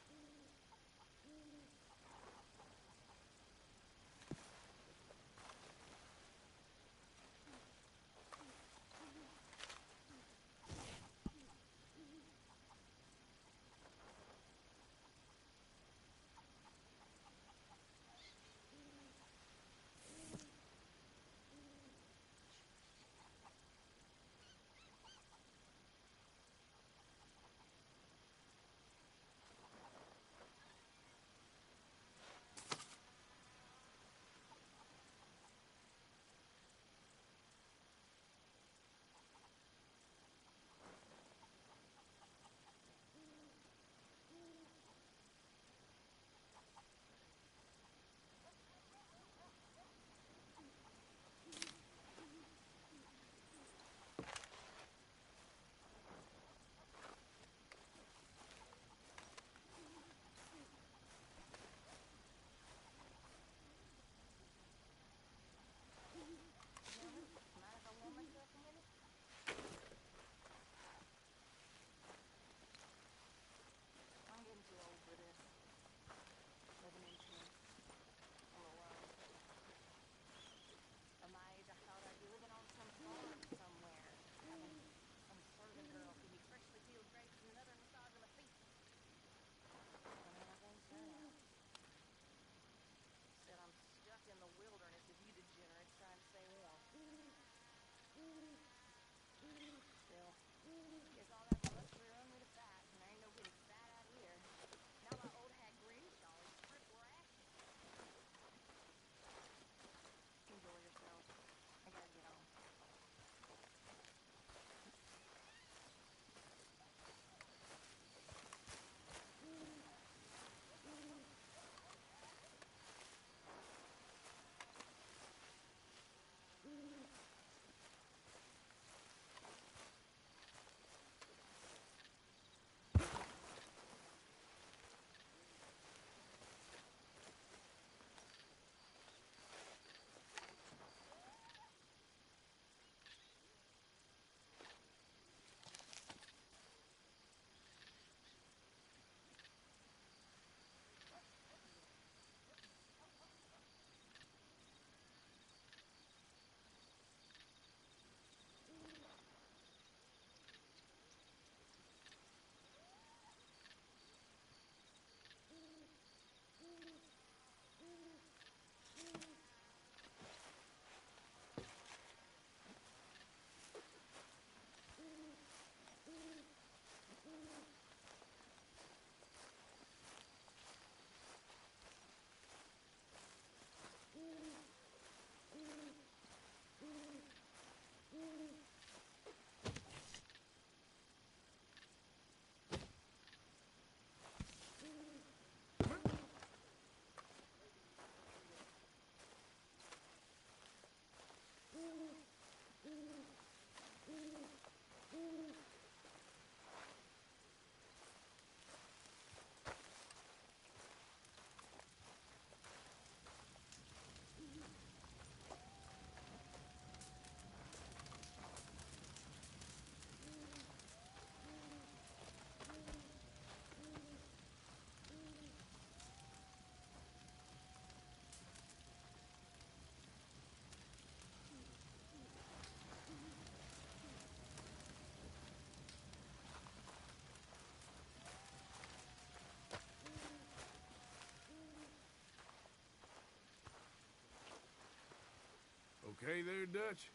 Okay there, Dutch?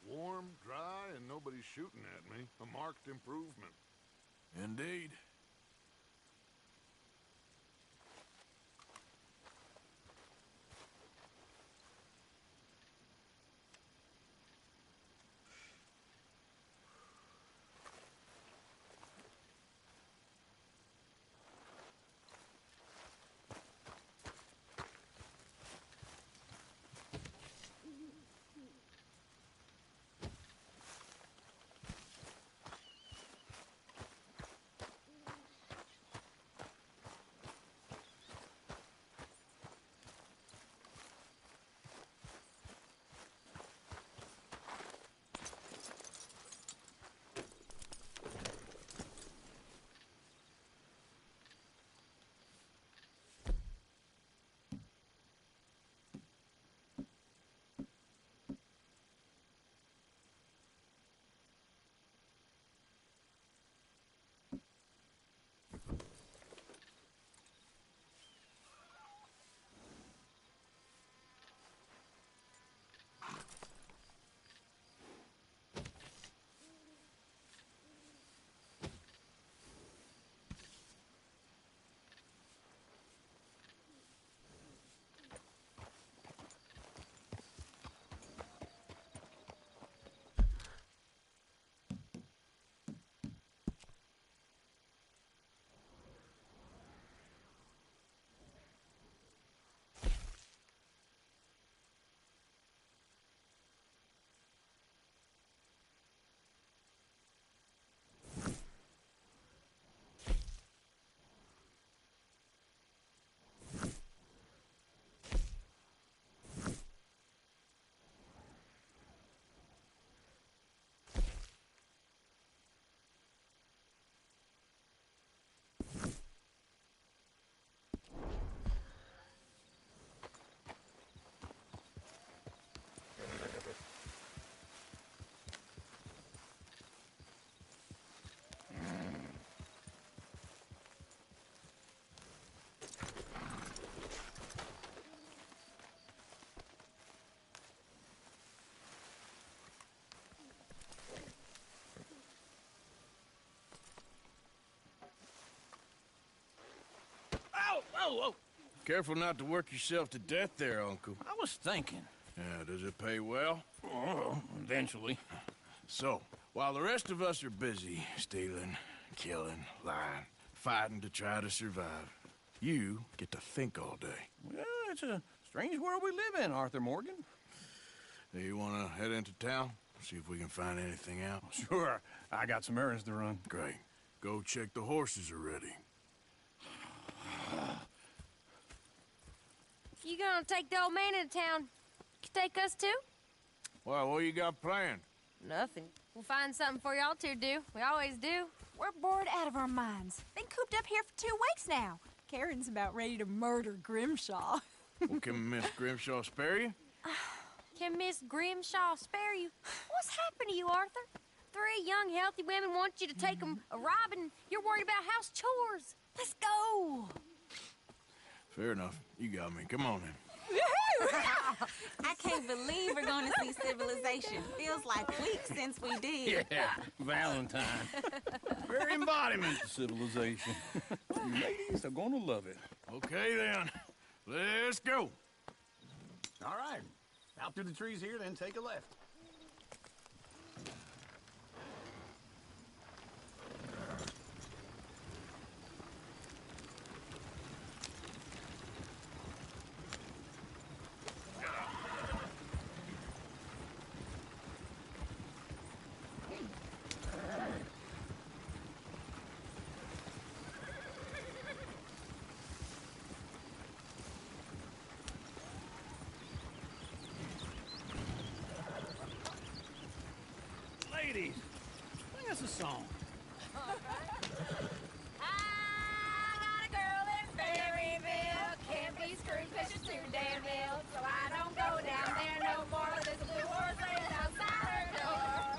Warm, dry, and nobody's shooting at me. A marked improvement. Indeed. whoa, whoa. Careful not to work yourself to death there, Uncle. I was thinking. Yeah, does it pay well? Oh, eventually. So, while the rest of us are busy stealing, killing, lying, fighting to try to survive, you get to think all day. Well, it's a strange world we live in, Arthur Morgan. Hey, you want to head into town? See if we can find anything out? Sure. I got some errands to run. Great. Go check the horses are ready. You gonna take the old man into town? You take us too? Well, what you got planned? Nothing. We'll find something for y'all two to do. We always do. We're bored out of our minds. Been cooped up here for 2 weeks now. Karen's about ready to murder Grimshaw. Well, can Miss Grimshaw spare you? Can Miss Grimshaw spare you? What's happened to you, Arthur? 3 young, healthy women want you to take them a robbing. You're worried about house chores. Let's go. Fair enough. You got me. Come on then. I can't believe we're going to see civilization. Feels like weeks since we did. Yeah, Valentine. Very embodiment of civilization. You ladies are going to love it. Okay, then. Let's go. All right. Out through the trees here, then take a left. Ladies, sing us a song. I got a girl in Berryville. Can't be screwed 'cause she's too damn ill. So I don't go down there no more. There's a blue horse laying outside her door.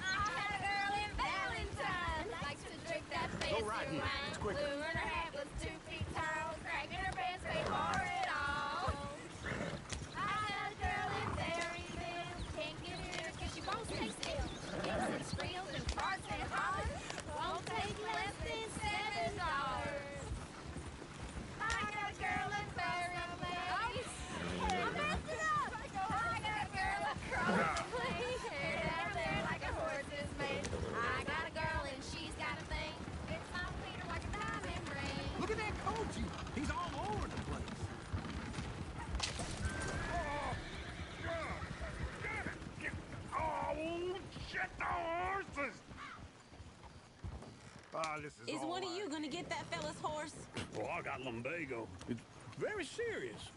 I had a girl in Valentine. Likes to drink that fancy right here. wine. It's quicker. Blue and her hat was 2 feet tall. Cracking her pants paid for it all. I had a girl in Berryville. Can't get her 'cause she won't stay still. Kicks and squeals and farts and hollers. Won't take less than $7. I got a girl in Berryville. I messed it up. I got a girl across the plain. Hair down there like a horse's mane. I got a girl and she's got a thing. It's my Peter like a diamond ring. Look at that Koji. He's all over the place. Oh, shit, the horses! Ah, this is Is all one of right. you going to get that fella's horse? Oh, I got lumbago. It's very serious.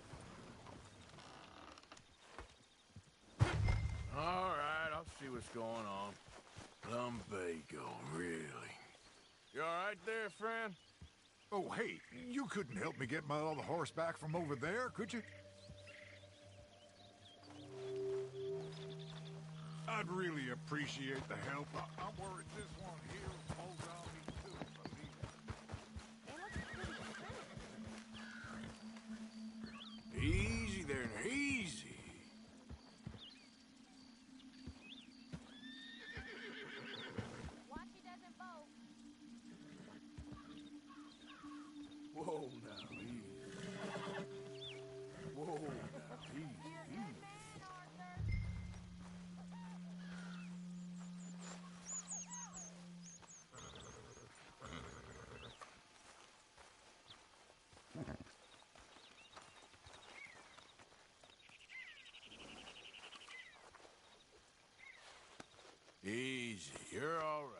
All right, I'll see what's going on. Lumbago, really? You all right there, friend? Oh, hey, you couldn't help me get my other horse back from over there, could you? I'd really appreciate the help. I'm worried this one here holds on me too, believe me. Easy there, easy. Watch he doesn't bolt. Whoa, now, easy. Whoa, now, easy, easy. Easy, you're all right.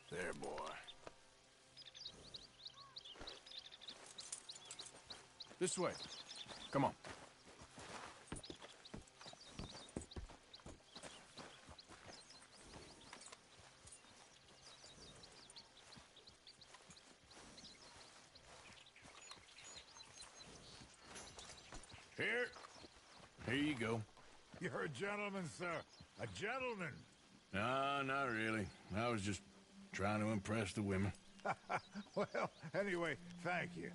There, boy. This way. Come on. Here you go. You're a gentleman, sir. A gentleman. No, not really. I was just trying to impress the women. Well, anyway, thank you.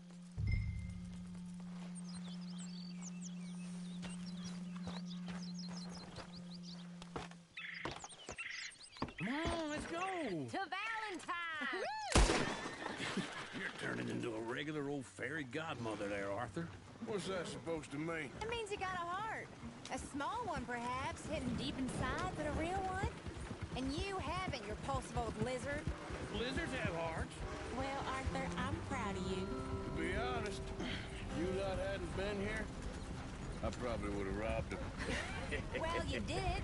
Come on, let's go. To Valentine! You're turning into a regular old fairy godmother there, Arthur. What's that supposed to mean? It means you got a heart. A small one, perhaps, hidden deep inside, but a real one. And you haven't, you repulsive old lizard. Lizards have hearts. Well, Arthur, I'm proud of you. To be honest, if you lot hadn't been here, I probably would have robbed him. Well, you did.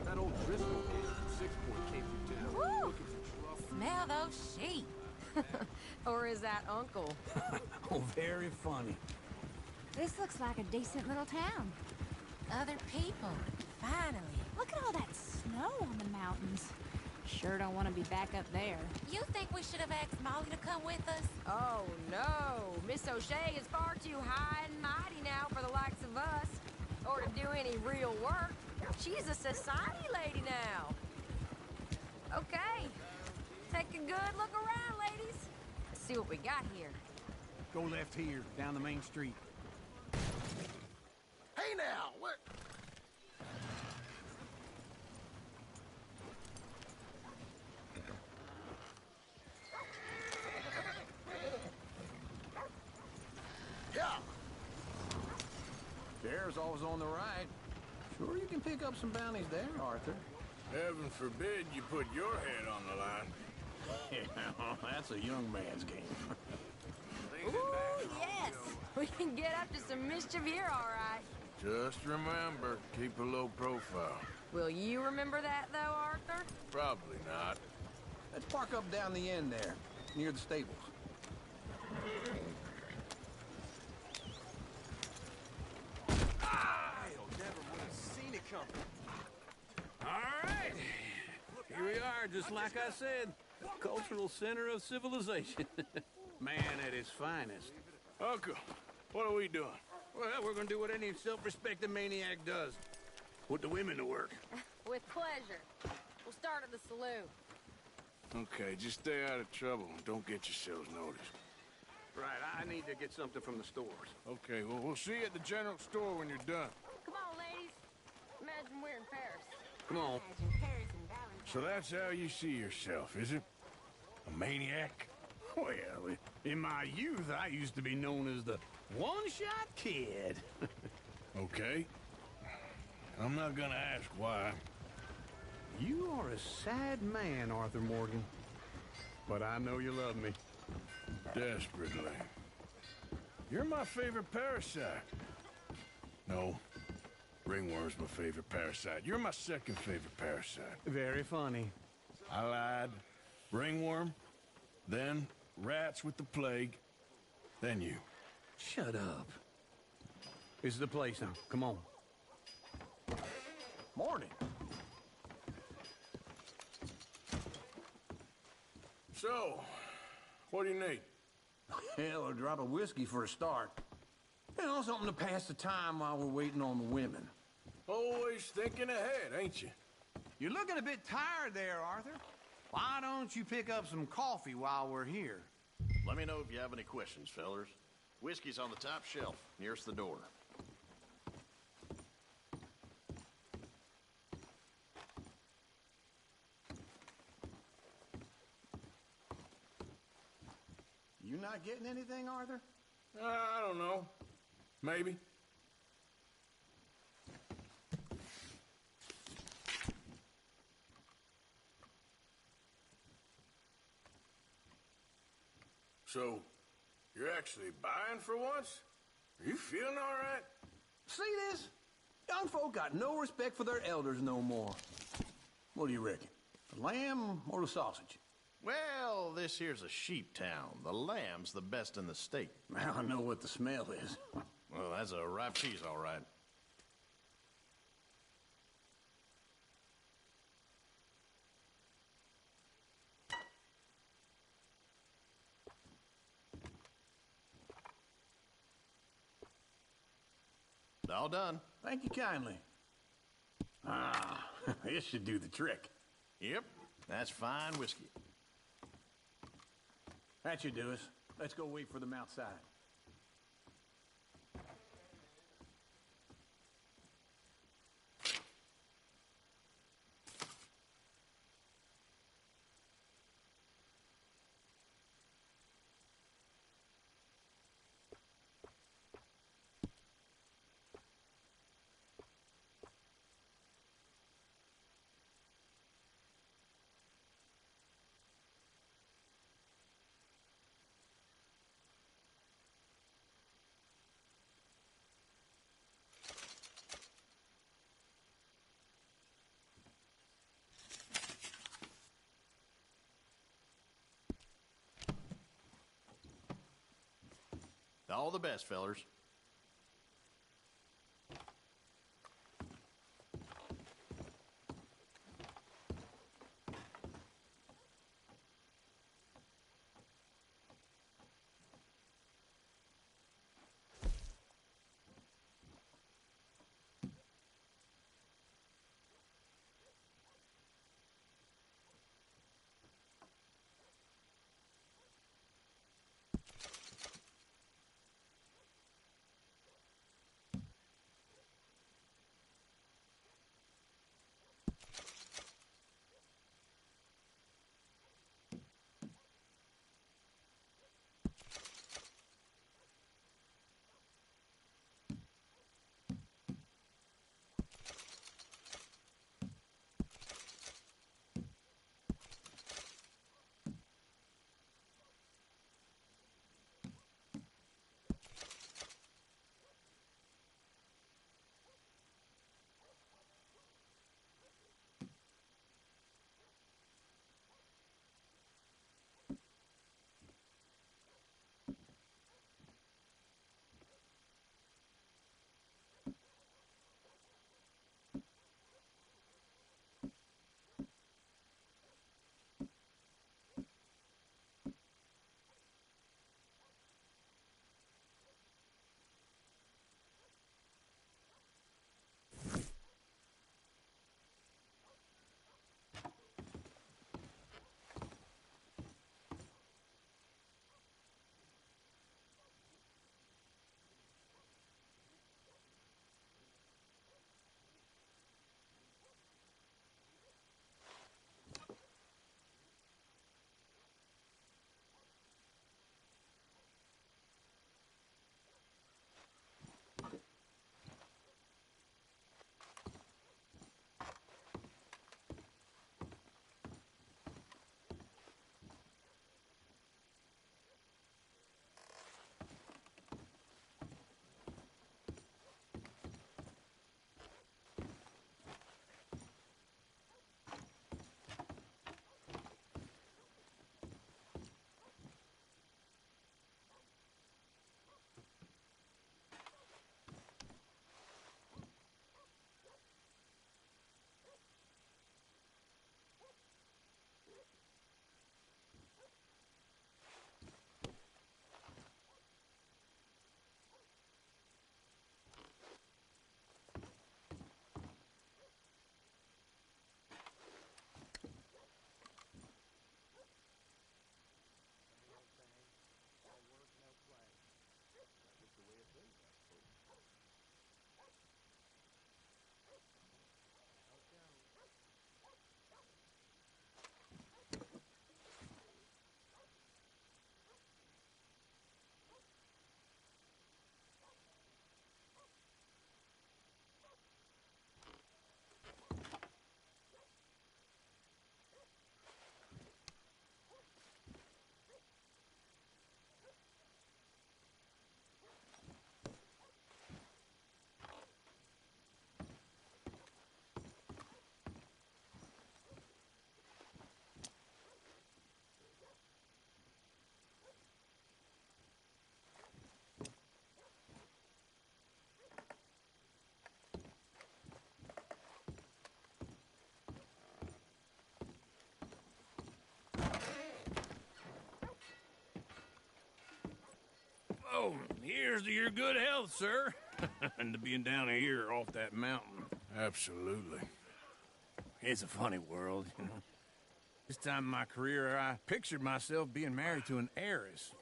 That old Driscoll kid from Sixport came through town Woo! looking for trouble. Smell those sheep. Or is that Uncle? Oh, very funny. This looks like a decent little town. Other people. Finally. Look at all that snow on the mountains. Sure don't want to be back up there. You think we should have asked Molly to come with us? Oh, no. Miss O'Shea is far too high and mighty now for the likes of us. Or to do any real work. She's a society lady now. Okay. Take a good look around, ladies. Let's see what we got here. Go left here, down the main street. Hey now, what? Yeah. There's always on the right. Sure you can pick up some bounties there, Arthur. Heaven forbid you put your head on the line. Yeah, that's a young man's game. Ooh, yes. We can get up to some mischief here, all right. Just remember, keep a low profile. Will you remember that, though, Arthur? Probably not. Let's park up down the end there, near the stables. Hell, never would have seen it coming. All right. Here we are, just like I said. The cultural center of civilization. Man at his finest. Uncle, what are we doing? Well, we're gonna do what any self-respecting maniac does. Put the women to work. With pleasure. We'll start at the saloon. Okay, just stay out of trouble and don't get yourselves noticed. Right, I need to get something from the stores. Okay, well, we'll see you at the general store when you're done. Come on, ladies. Imagine we're in Paris. Come on. Imagine Paris and Valentine. So that's how you see yourself, is it? A maniac? Well, in my youth, I used to be known as the one-shot kid. Okay. I'm not gonna ask why. You are a sad man, Arthur Morgan. But I know you love me. Desperately. You're my favorite parasite. No. Ringworm's my favorite parasite. You're my second favorite parasite. Very funny. I lied. Ringworm, then rats with the plague, then you. Shut up. This is the place now. Come on. Morning. So, what do you need? Hell, a drop of whiskey for a start. You know, something to pass the time while we're waiting on the women. Always thinking ahead, ain't you? You're looking a bit tired there, Arthur. Why don't you pick up some coffee while we're here? Let me know if you have any questions, fellers. Whiskey's on the top shelf, nearest the door. You not getting anything, Arthur? I don't know. Maybe. So, you're actually buying for once? Are you feeling all right? See this? Young folk got no respect for their elders no more. What do you reckon? The lamb or the sausage? Well, this here's a sheep town. The lamb's the best in the state. I don't know what the smell is. Well, that's a ripe cheese, all right. All done. Thank you kindly. Ah, this should do the trick. Yep, that's fine whiskey. That should do us. Let's go wait for them outside. All the best, fellers. Here's to your good health, sir. And to being down here off that mountain. Absolutely. It's a funny world, you know. This time in my career, I pictured myself being married to an heiress.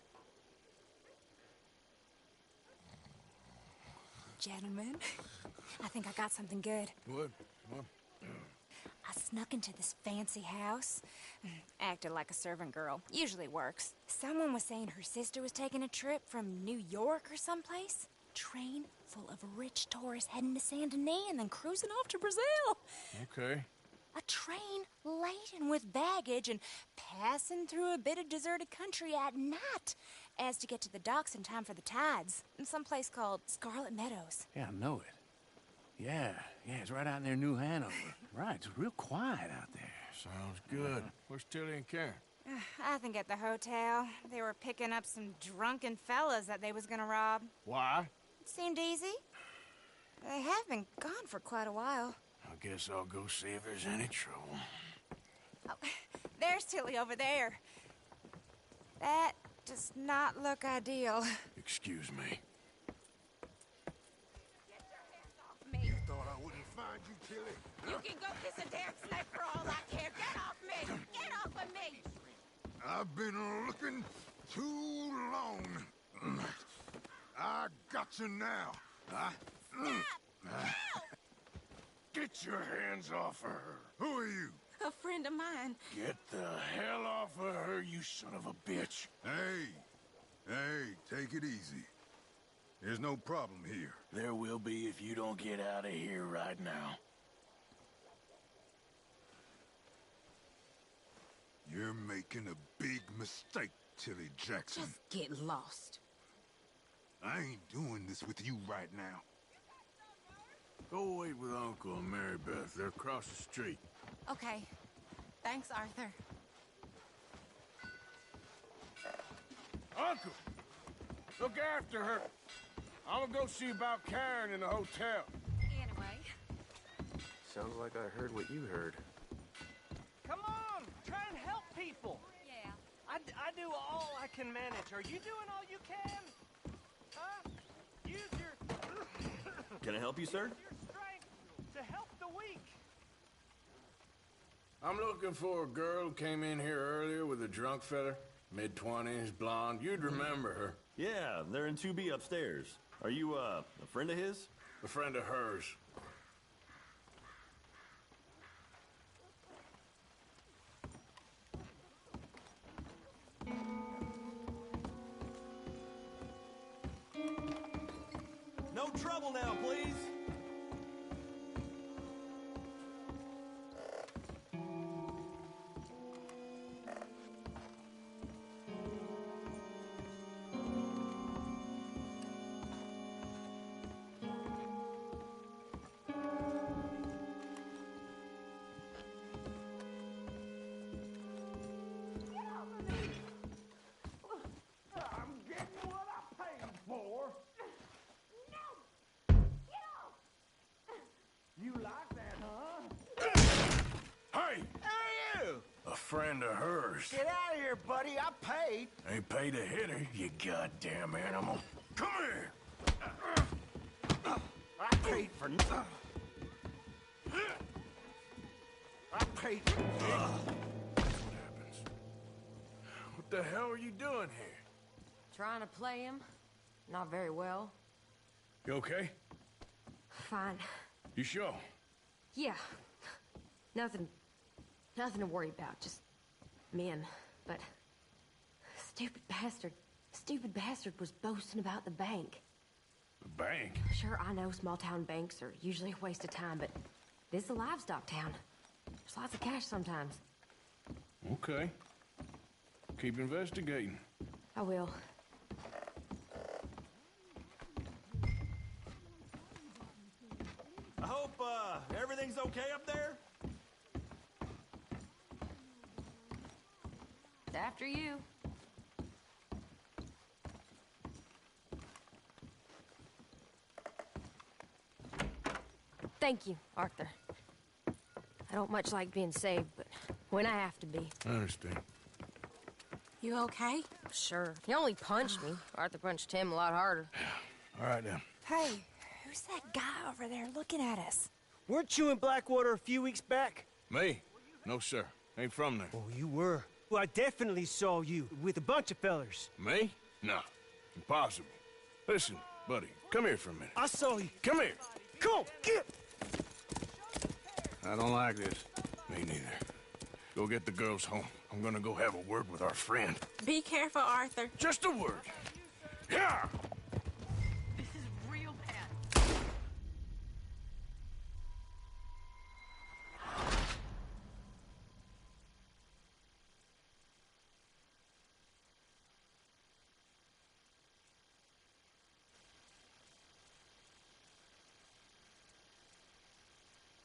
Gentlemen, I think I got something good. What? I snuck into this fancy house. Acted like a servant girl. Usually works. Someone was saying her sister was taking a trip from New York or someplace. Train full of rich tourists heading to Saint Denis and then cruising off to Brazil. Okay. A train laden with baggage and passing through a bit of deserted country at night as to get to the docks in time for the tides in some place called Scarlet Meadows. Yeah, I know it. Yeah, it's right out near New Hanover. Right, it's real quiet out there. Sounds good. Where's Tilly and Karen? I think at the hotel. They were picking up some drunken fellas that they was gonna rob. Why? It seemed easy. They have been gone for quite a while. I guess I'll go see if there's any trouble. Oh, there's Tilly over there. That does not look ideal. Excuse me. You thought I wouldn't find you, Tilly? You can go kiss a damn snake for all I care. Get off me! Get off of me! I've been looking too long. I got you now. Get your hands off of her. Who are you? A friend of mine. Get the hell off of her, you son of a bitch. Hey, take it easy. There's no problem here. There will be if you don't get out of here right now. You're making a big mistake, Tilly Jackson. Just get lost. I ain't doing this with you right now. Go wait with Uncle and Mary Beth. They're across the street. Okay. Thanks, Arthur. Uncle! Look after her. I'm gonna go see about Karen in the hotel. Anyway. Sounds like I heard what you heard. Come on, try and help people. Yeah. I do all I can manage. Are you doing all you can? Huh? Use your Can I help you, sir? your strength to help the weak. I'm looking for a girl who came in here earlier with a drunk fella. Mid-20s, blonde. You'd remember her. Yeah, they're in 2B upstairs. Are you, a friend of his? A friend of hers. No trouble now, please. I'm getting what I paid for. You like that, huh? Hey! Hey, you! A friend of hers. Get out of here, buddy. I paid. Ain't paid to hit her, you goddamn animal. Come here! I paid for nothing. I paid for nothing. That's what happens. What the hell are you doing here? Trying to play him. Not very well. You okay? Fine. You sure? Yeah. Nothing to worry about. Just men. But stupid bastard was boasting about the bank. The bank? Sure, I know small town banks are usually a waste of time, but this is a livestock town. There's lots of cash sometimes. Okay. Keep investigating. I will. I hope, everything's okay up there? It's after you. Thank you, Arthur. I don't much like being saved, but when I have to be. I understand. You okay? Sure. He only punched me. Arthur punched him a lot harder. All right, then. Hey, who's that guy over there looking at us? Weren't you in Blackwater a few weeks back? Me? No, sir. Ain't from there. Oh, you were. Well, I definitely saw you with a bunch of fellers. Me? No. Impossible. Listen, buddy, come here for a minute. I saw you. Come here. Come on, get! I don't like this. Me neither. Go get the girls home. I'm gonna go have a word with our friend. Be careful, Arthur. Just a word.